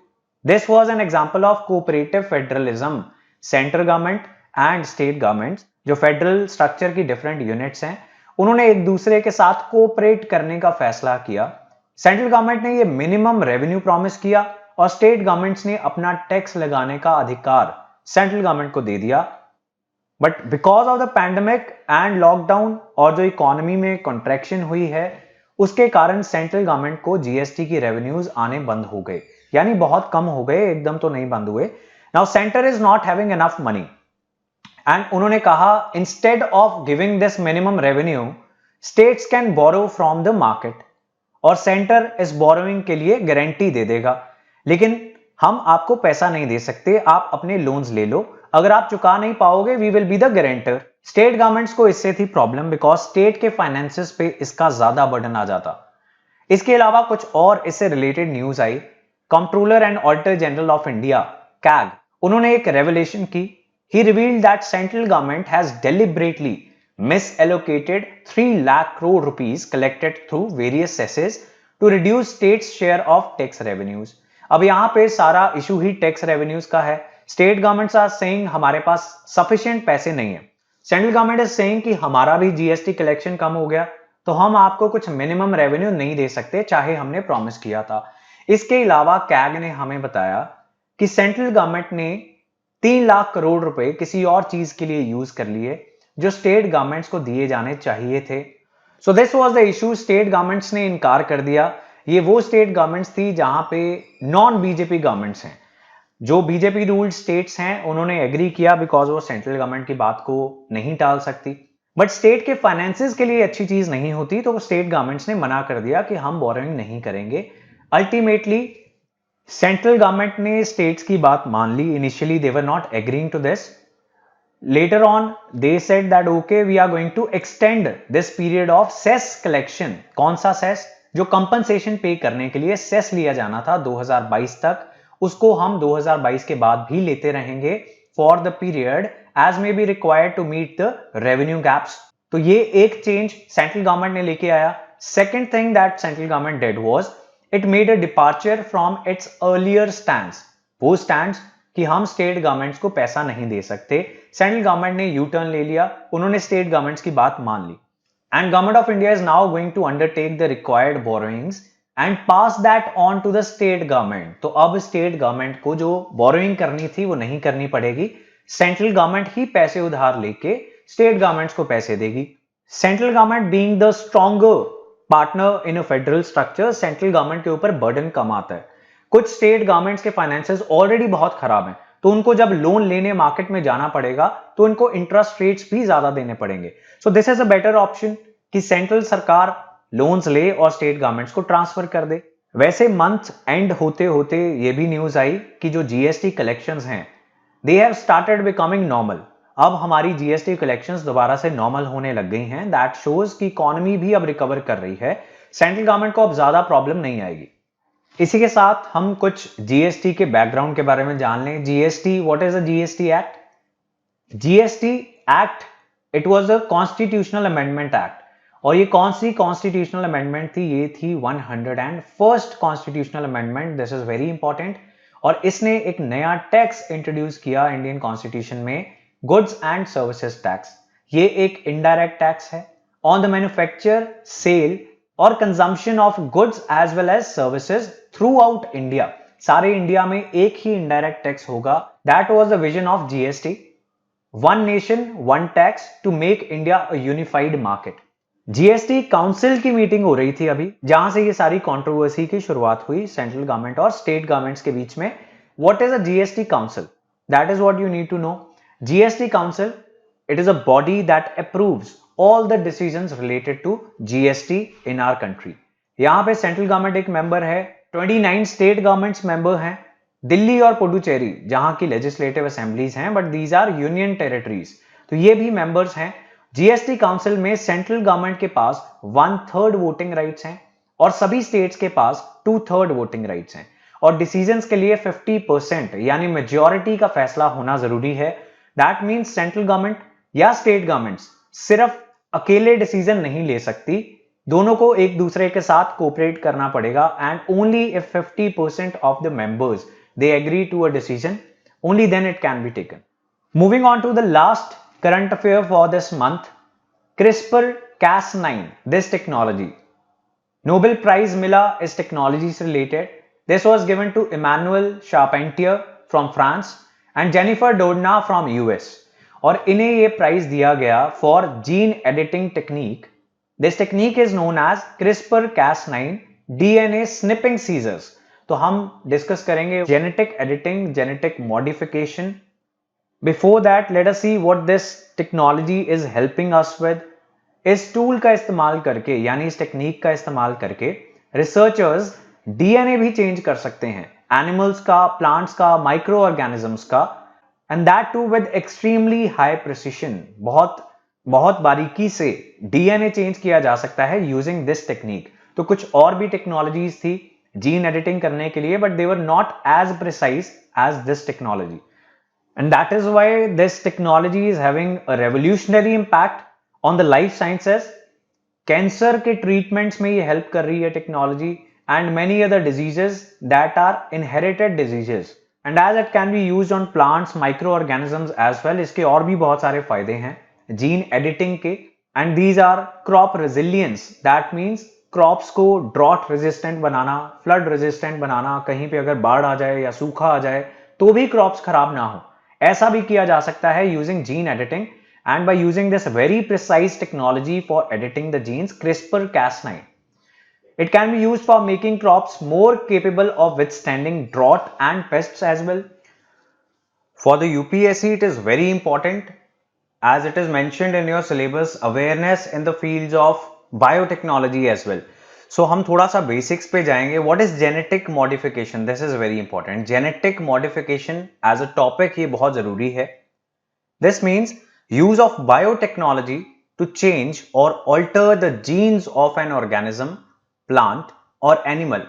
Speaker 1: This was an example of cooperative federalism. Central government and state governments, जो फेडरल स्ट्रक्चर की डिफरेंट यूनिट्स हैं, उन्होंने एक दूसरे के साथ कोऑपरेट करने का फैसला किया। सेंट्रल गवर्नमेंट ने ये मिनिमम रेवेन्यू प्रॉमिस किया और स्टेट गवर्नमेंट्स ने अपना टैक्स लगाने का अधिकार सेंट्रल गवर्नमेंट को दे दिया। But because of the pandemic and lockdown और जो इकोनॉमी में कॉन्ट्रैक्शन हुई है, उसके कारण सेंट्रल गवर्नमेंट को जीएसटी की रेवेन्यूज आने बंद हो गए, यानी बहुत कम हो गए, एकदम तो नहीं बंद हुए। Now centre is not having enough money, and उन्होंने कहा instead of giving this minimum revenue, states can borrow from the market, और सेंटर इस बोरोइंग के लिए गारंटी दे देगा, लेकिन हम आपको पैसा नहीं दे सकते, आप अपने लोन्स ले लो, अगर आप चुका नहीं पाओगे we will be the guarantor. State governments को इससे थी प्रॉब्लम, बिकॉज स्टेट के फाइनेंसेस पे इसका ज्यादा बर्डन आ जाता। इसके अलावा कुछ और इससे related news I. Controller and auditor general of India, CAG, उन्होंने एक रेवलेशन की। He revealed that central government has deliberately misallocated 3 lakh crore rupees collected through various cesses to reduce states' share of tax revenues. अब यहां पे सारा issue ही tax revenues का है। State governments are saying हमारे पास सफिशिएंट पैसे नहीं है, सेंट्रल गवर्नमेंट इज सेइंग कि हमारा भी जीएसटी कलेक्शन कम हो गया, तो हम आपको कुछ मिनिमम रेवेन्यू नहीं दे सकते, चाहे हमने प्रॉमिस किया था। इसके अलावा कैग ने हमें बताया कि सेंट्रल गवर्नमेंट ने 3 लाख करोड़ रुपए किसी और चीज के लिए यूज कर लिए जो स्टेट गवर्नमेंट्स को दिए जाने चाहिए थे। सो this was the issue. State governments ने इनकार कर दिया। ये वो स्टेट गवर्नमेंट्स थी जहां पे नॉन बीजेपी गवर्नमेंट्स हैं। जो बीजेपी रूल्ड स्टेट्स हैं उन्होंने एग्री किया, बिकॉज वो सेंट्रल गवर्नमेंट की बात को नहीं टाल सकती। बट स्टेट के फाइनेंसेस के लिए अच्छी चीज नहीं होती, तो स्टेट गवर्नमेंट्स ने मना कर दिया कि हम बोरोइंग नहीं करेंगे। अल्टीमेटली सेंट्रल गवर्नमेंट ने स्टेट्स की बात मान ली। Initially they were not agreeing to this, later on they said that okay we are going to extend this period of cess collection. कौन सा सेस? जो कंपनसेशन पे करने के लिए सेस लिया जाना था 2022 तक, उसको हम 2022 के बाद भी लेते रहेंगे for the period as may be required to meet the revenue gaps. तो ये एक चेंज सेंट्रल गवर्नमेंट ने लेके आया। Second thing that central government did was it made a departure from its earlier stance. वो स्टैंड कि हम state governments को पैसा नहीं दे सकते, सेंट्रल गवर्नमेंट ने यू टर्न ले लिया, उन्होंने स्टेट गवर्नमेंट्स की बात मान ली। and government of India is now going to undertake the required borrowings and pass that on to the state government. तो अब state government को जो borrowing करनी थी वो नहीं करनी पड़ेगी, central government ही पैसे उधार लेके state governments को पैसे देगी. Central government being the stronger partner in a federal structure, central government के ऊपर burden कम आता है. कुछ state governments के finances already बहुत खराब हैं, तो उनको जब लोन लेने मार्केट में जाना पड़ेगा तो उनको इंटरेस्ट रेट्स भी ज्यादा देने पड़ेंगे. सो this is a better option कि सेंट्रल सरकार लोन्स ले और स्टेट गवर्नमेंट्स को ट्रांसफर कर दे. वैसे मंथ एंड होते होते ये भी न्यूज आई कि जो जीएसटी कलेक्शंस हैं they have started becoming normal. अब हमारी जीएसटी कलेक्शंस दोबारा से नॉर्मल होने लग गई हैं. दैट शोज कि इकोनॉमी भी अब रिकवर कर रही है. सेंट्रल गवर्नमेंट को अब ज्यादा प्रॉब्लम नहीं आएगी. इसी के साथ हम कुछ जीएसटी के बैकग्राउंड के बारे में जान लें. GST, what is a GST act? GST act, it was a constitutional amendment act. और ये कौन सी कॉन्स्टिट्यूशनल अमेंडमेंट थी? ये थी 101st constitutional amendment. This is very important. और इसने एक नया टैक्स इंट्रोड्यूस किया इंडियन कॉन्स्टिट्यूशन में, गुड्स एंड सर्विसेज टैक्स. ये एक इनडायरेक्ट टैक्स है ऑन द मैन्युफैक्चर, सेल और consumption of goods as well as services throughout India. सारे इंडिया में एक ही इनडायरेक्ट टैक्स होगा. That was the vision of GST, one nation one tax to make India a unified market. GST council की meeting हो रही थी अभी, जहां से ये सारी कंट्रोवर्सी की शुरुआत हुई सेंट्रल गवर्नमेंट और स्टेट गवर्नमेंट्स के बीच में. What is a GST council? That is what you need to know. GST council, it is a body that approves all the decisions related to GST in our country. यहां पे central government एक member है, 29 state governments member हैं, दिल्ली और पुडुचेरी जहां की legislative assemblies हैं, but these are union territories, तो ये भी मेंबर्स हैं. जीएसटी काउंसिल में सेंट्रल गवर्नमेंट के पास 1/3 वोटिंग राइट्स हैं और सभी स्टेट्स के पास 2/3 वोटिंग राइट्स हैं. और डिसीजंस के लिए 50% यानी मेजॉरिटी का फैसला होना जरूरी है. दैट मीन्स सेंट्रल गवर्नमेंट या स्टेट गवर्नमेंट्स सिर्फ अकेले डिसीजन नहीं ले सकती, दोनों को एक दूसरे के साथ कोऑपरेट करना पड़ेगा. And only if 50% of the members they agree to a decision, only then it can be taken. Moving on to the last current affair for this month, CRISPR-Cas9, this technology, Nobel prize मिला इस technology से related. This was given to Emmanuelle Charpentier from France and Jennifer Doudna from US. और इन्हें ये prize दिया गया for gene editing technique. This technique is known as CRISPR-Cas9 DNA snipping scissors. तो हम डिस्कस करेंगे genetic editing, genetic modification. Before that let us see what this technology is helping us with. इस tool का इस्तेमाल करके यानी इस technique का इस्तेमाल करके रिसर्चर्स डीएनए भी चेंज कर सकते हैं, एनिमल्स का, प्लांट्स का, माइक्रो ऑर्गेनिजम्स का, and that too with extremely high precision. बहुत बारीकी से डीएनए चेंज किया जा सकता है यूजिंग दिस टेक्निक. तो कुछ और भी टेक्नोलॉजीज थी जीन एडिटिंग करने के लिए, but they were not as precise as this technology. And that is why this technology is having a revolutionary impact on the life sciences. Cancer के treatments में ये हेल्प कर रही है technology, and many other diseases that are inherited diseases. And as it can be used on plants, microorganisms as well. इसके और भी बहुत सारे फायदे हैं जीन एडिटिंग के. and these are crop resilience. that means crops को ड्रॉट रेजिस्टेंट बनाना, flood resistant बनाना, कहीं पे अगर बाढ़ आ जाए या सूखा आ जाए तो भी क्रॉप्स खराब ना हो, ऐसा भी किया जा सकता है using gene editing. and by using this very precise technology for editing the genes, CRISPR-Cas9. It can be used for making crops more capable of withstanding drought and pests as well. For the UPSC, it is very important, as it is mentioned in your syllabus, awareness in the fields of biotechnology as well. So हम थोड़ा सा basics पे जाएंगे. What is genetic modification? This is very important. Genetic modification as a topic ये बहुत जरूरी है. This means use of biotechnology to change or alter the genes of an organism, plant or animal.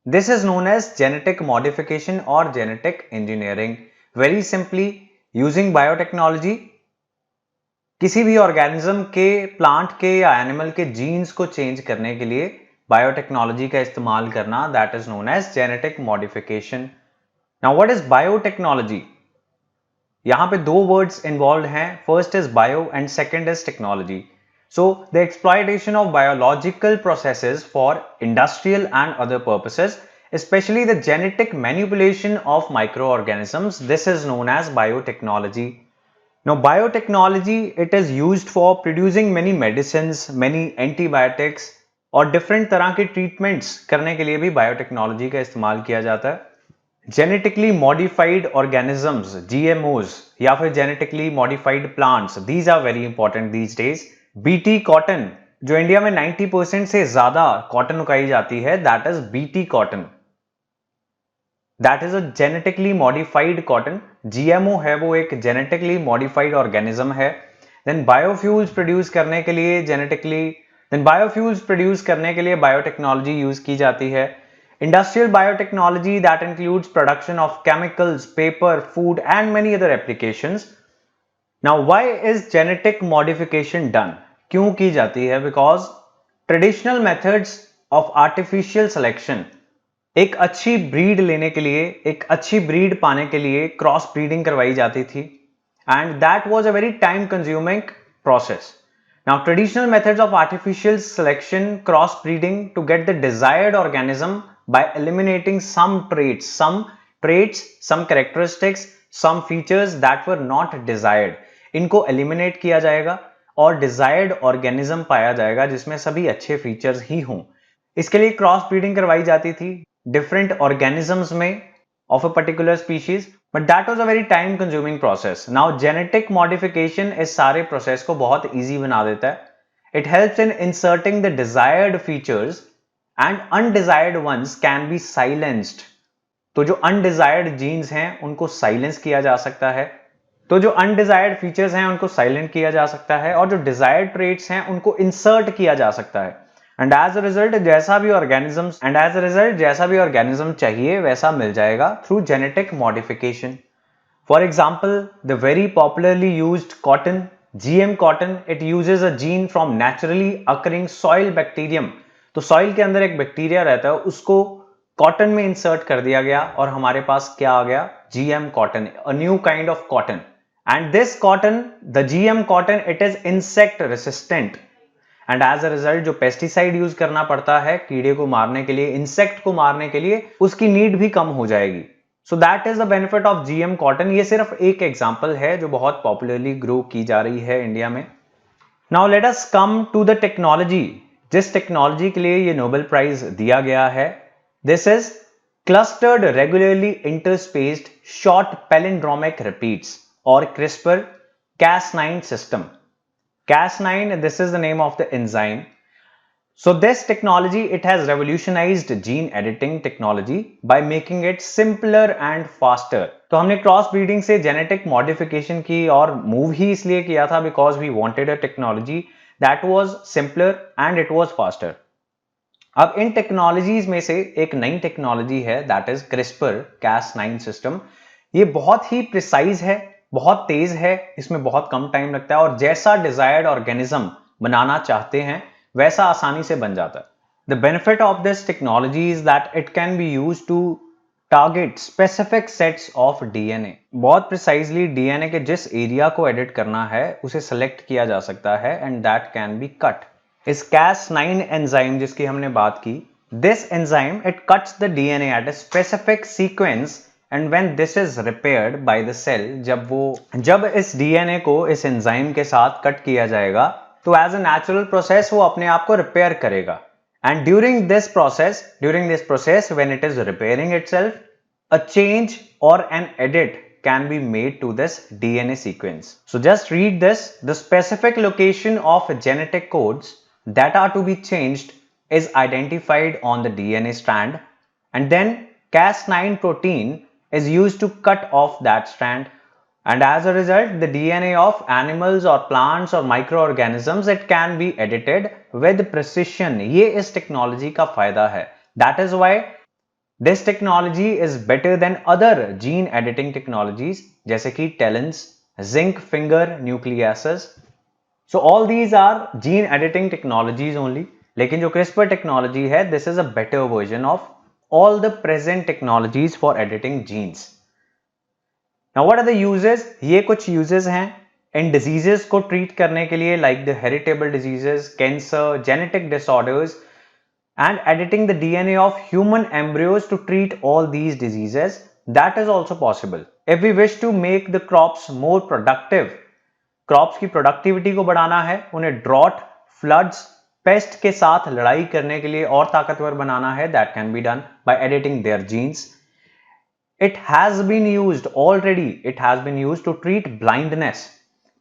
Speaker 1: This is known as genetic modification or genetic engineering. Very simply, using biotechnology, किसी भी organism के, plant के या animal के jeans को change करने के लिए बायोटेक्नोलॉजी का इस्तेमाल करना, that is known as genetic modification. Now what is biotechnology? यहां पे दो वर्ड्स इन्वॉल्व हैं. First is bio and second is technology. So the exploitation of biological processes for industrial and other purposes, especially the genetic manipulation of microorganisms, this is known as biotechnology. Now biotechnology, it is used for producing many medicines, many antibiotics और different तरह के treatments करने के लिए भी biotechnology का इस्तेमाल किया जाता है. Genetically modified organisms, GMOs या फिर genetically modified plants, these are very important these days. BT cotton, जो इंडिया में 90% से ज्यादा कॉटन उगाई जाती है, that is BT cotton. That is a genetically modified cotton. GMO है वो एक जेनेटिकली मॉडिफाइड ऑर्गेनिज्म है. देन बायोफ्यूल्स प्रोड्यूस करने के लिए बायोटेक्नोलॉजी यूज की जाती है. Industrial biotechnology that includes production of chemicals, paper, food and many other applications. Now why is genetic modification done? क्यों की जाती है? Because traditional methods of artificial selection, एक अच्छी ब्रीड लेने के लिए, एक अच्छी ब्रीड पाने के लिए क्रॉस ब्रीडिंग करवाई जाती थी, and that was a very time consuming process. Now traditional methods of artificial selection, cross breeding to get the desired organism by eliminating some traits, some characteristics, some features that were not desired. इनको eliminate किया जाएगा और desired organism पाया जाएगा जिसमें सभी अच्छे features ही हों. इसके लिए क्रॉस ब्रीडिंग करवाई जाती थी different organisms में of a particular species, but that was a very time consuming process. Now genetic modification इस सारे process को बहुत easy बना देता है. It helps in inserting the desired features and undesired ones can be silenced. तो जो undesired genes हैं उनको silence किया जा सकता है, तो जो undesired features हैं उनको silent किया जा सकता है, और जो desired traits हैं उनको insert किया जा सकता है. एंड एज अ रिजल्ट जैसा भी ऑर्गेनिज्म चाहिए वैसा मिल जाएगा through genetic modification. For example, the very popularly used cotton, GM cotton, it uses a gene from naturally occurring soil bacterium. तो सॉइल के अंदर एक बैक्टीरिया रहता है, उसको कॉटन में इंसर्ट कर दिया गया और हमारे पास क्या आ गया? GM cotton, a new kind of cotton. And this cotton, the GM cotton, it is insect resistant. And as a result जो पेस्टिसाइड यूज करना पड़ता है कीड़े को मारने के लिए, इंसेक्ट को मारने के लिए, उसकी नीड भी कम हो जाएगी. सो that is the benefit of GM cotton. ये सिर्फ एक एग्जांपल है जो बहुत पॉपुलरली ग्रो की जा रही है इंडिया में. Now let us come to the technology. जिस टेक्नोलॉजी के लिए ये नोबेल प्राइज दिया गया है, this is clustered regularly interspaced short palindromic repeats और CRISPR Cas9 system. Cas9, this is the name of the enzyme. So this technology, it has revolutionized gene editing technology by making it simpler and faster. तो हमने cross breeding से genetic modification की और move ही इसलिए किया था because we wanted a technology that was simpler and it was faster. अब इन टेक्नोलॉजीज में से एक नई टेक्नोलॉजी है that is CRISPR Cas9 system. ये बहुत ही प्रिसाइज है, बहुत तेज है, इसमें बहुत कम टाइम लगता है और जैसा डिजायर्ड ऑर्गेनिज्म बनाना चाहते हैं वैसा आसानी से बन जाता है. The benefit of this technology is that it can be used to target specific sets of DNA. बहुत प्रिसाइजली डीएनए के जिस एरिया को एडिट करना है उसे सेलेक्ट किया जा सकता है and that can be cut. इस Cas9 एंजाइम जिसकी हमने बात की, this enzyme it cuts the DNA at a specific sequence and when this is repaired by the cell, जब इस डीएनए को इस एंजाइम के साथ कट किया जाएगा तो एज अ नेचुरल प्रोसेस वो अपने आप को रिपेयर करेगा. And during this process when it is repairing itself, a change or an edit can be made to this DNA sequence. So just read this. The specific location of genetic codes that are to be changed is identified on the DNA strand, and then Cas9 protein is used to cut off that strand, and as a result the DNA of animals or plants or microorganisms, it can be edited with precision. ये इस technology का फायदा है. That is why this technology is better than other gene editing technologies जैसे कि TALENs, zinc finger nucleases. So all these are gene editing technologies only. लेकिन जो CRISPR technology है, this is a better version of all the present technologies for editing genes. Now what are the uses? ये कुछ uses हैं. इन diseases को treat करने के लिए like the heritable diseases, cancer, genetic disorders and editing the DNA of human embryos to treat all these diseases, that is also possible. If we wish to make the crops more productive, crops की productivity को बढ़ाना है, उन्हें drought, floods, paste के साथ लड़ाई करने के लिए और ताकतवर बनाना है, that can be done by editing their genes. It has been used already. It has been used to treat blindness,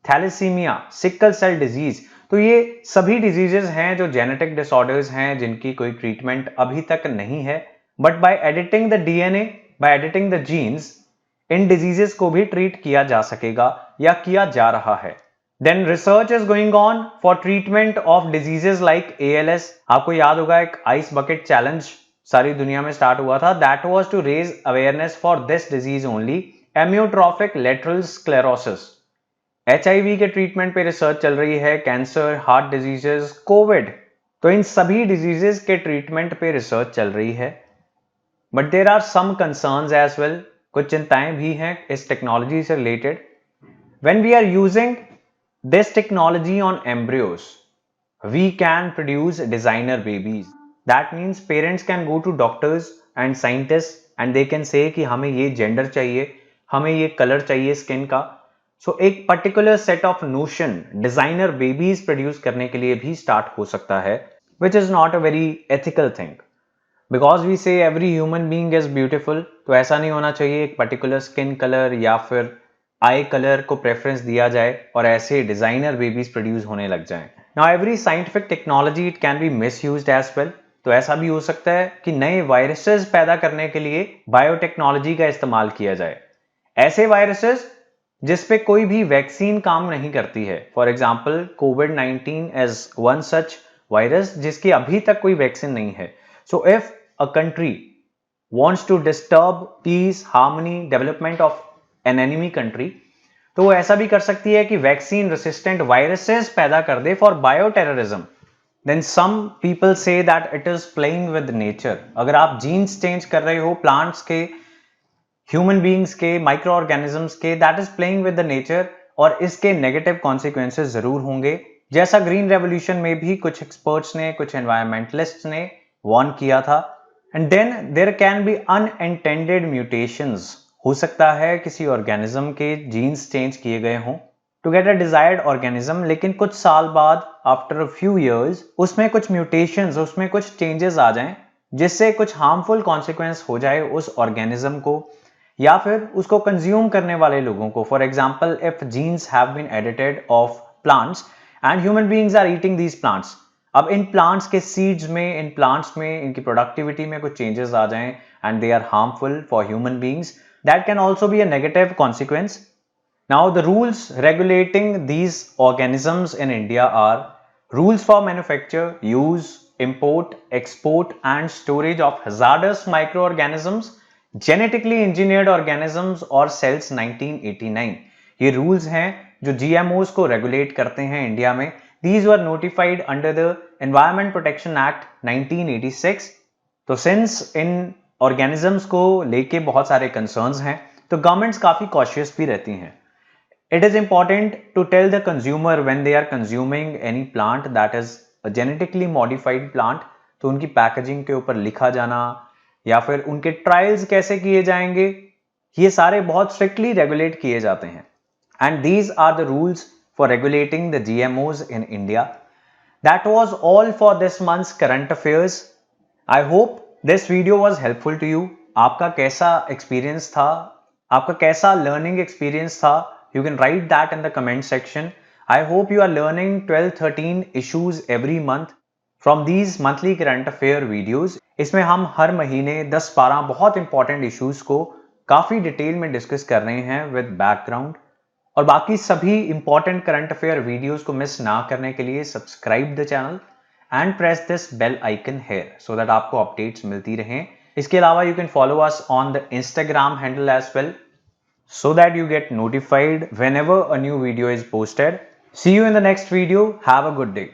Speaker 1: thalassemia, sickle cell disease. तो ये सभी डिजीजेस हैं जो जेनेटिक डिसऑर्डर्स हैं जिनकी कोई ट्रीटमेंट अभी तक नहीं है, but by editing the DNA, by editing the genes, इन डिजीजेस को भी ट्रीट किया जा सकेगा या किया जा रहा है. Then research is going on for treatment of diseases like ALS. आपको याद होगा एक आइस बकेट चैलेंज सारी दुनिया में स्टार्ट हुआ था. That was to raise awareness for this disease only. Amyotrophic lateral sclerosis, HIV के ट्रीटमेंट पे रिसर्च चल रही है. कैंसर, हार्ट डिजीजेस, कोविड, तो इन सभी डिजीजेस के ट्रीटमेंट पे रिसर्च चल रही है. But there are some concerns as well. कुछ चिंताएं भी हैं इस टेक्नोलॉजी से related. When we are using this technology on embryos, we can produce designer babies. That means parents can go to doctors and scientist and they can say कि हमें ये gender चाहिए, हमें ये कलर चाहिए स्किन का. So एक particular set of notion designer babies produce करने के लिए भी स्टार्ट हो सकता है, which is not a very ethical thing, because we say every human being is beautiful. तो ऐसा नहीं होना चाहिए एक पर्टिकुलर स्किन कलर या फिर आई कलर को प्रेफरेंस दिया जाए और ऐसे डिजाइनर बेबीज प्रोड्यूस होने लग जाएं. Now every scientific technology it can be misused as well. तो ऐसा भी हो सकता है कि नए वायरसेस पैदा करने के लिए बायोटेक्नोलॉजी का इस्तेमाल किया जाए. ऐसे वायरसेस जिसपे कोई भी वैक्सीन काम नहीं करती है. For example COVID-19 as one such virus जिसकी अभी तक कोई वैक्सीन नहीं है. So if a country wants to disturb peace, harmony, development of an enemy country, तो वो ऐसा भी कर सकती है कि वैक्सीन रेसिस्टेंट वायरसेस पैदा कर दे for bioterrorism. Then some people say that it is playing with nature. अगर आप जीन्स चेंज कर रहे हो प्लांट्स के, ह्यूमन बीइंग्स के, माइक्रो ऑर्गेनिजम्स के, that is playing with the nature और इसके नेगेटिव कॉन्सिक्वेंसेस जरूर होंगे. जैसा ग्रीन रेवोल्यूशन में भी कुछ एक्सपर्ट्स ने, कुछ एनवायरमेंटलिस्ट्स ने वार्न किया था. And then there can be unintended mutations. हो सकता है किसी ऑर्गेनिज्म के जीन्स चेंज किए गए हों to get a desired organism, लेकिन कुछ साल बाद आफ्टर अ फ्यू इयर्स उसमें कुछ म्यूटेशंस, उसमें कुछ चेंजेस आ जाएं जिससे कुछ हार्मफुल कॉन्सिक्वेंस हो जाए उस ऑर्गेनिज्म को या फिर उसको कंज्यूम करने वाले लोगों को. For example if genes have been edited of plants and human beings are eating these plants. अब इन प्लांट्स के सीड्स में, इन प्लांट्स में, इनकी प्रोडक्टिविटी में कुछ चेंजेस आ जाएं and they are harmful for human beings, that can also be a negative consequence. Now the rules regulating these organisms in India are rules for manufacture, use, import, export and storage of hazardous microorganisms, genetically engineered organisms और cells 1989. ये rules हैं जो GMOs को regulate करते हैं India में. These were notified under the Environment Protection Act 1986. तो since in organisms को लेके बहुत सारे कंसर्न्स हैं तो गवर्नमेंट्स काफी कॉशियस भी रहती हैं. It is important to tell the consumer when they are consuming any plant that is a genetically modified plant, तो उनकी पैकेजिंग के ऊपर लिखा जाना या फिर उनके ट्रायल्स कैसे किए जाएंगे, ये सारे बहुत स्ट्रिक्टली रेगुलेट किए जाते हैं. And these are the rules for regulating the GMOs in India. That was all for this month's current affairs. I hope this video was helpful to you. आपका कैसा एक्सपीरियंस था, आपका कैसा लर्निंग एक्सपीरियंस था? You can write that in the comment section. I hope you are learning 12-13 issues every month from these monthly current affair videos. इसमें हम हर महीने 10-12 बहुत इंपॉर्टेंट इश्यूज को काफी डिटेल में डिस्कस कर रहे हैं विद बैकग्राउंड. और बाकी सभी इंपॉर्टेंट करंट अफेयर वीडियोस को मिस ना करने के लिए subscribe the channel and press this bell icon here so that आपको अपडेट्स मिलती रहें. इसके अलावा you can follow us on the Instagram handle as well, so that you get notified whenever a new video is posted. See you in the next video. Have a good day.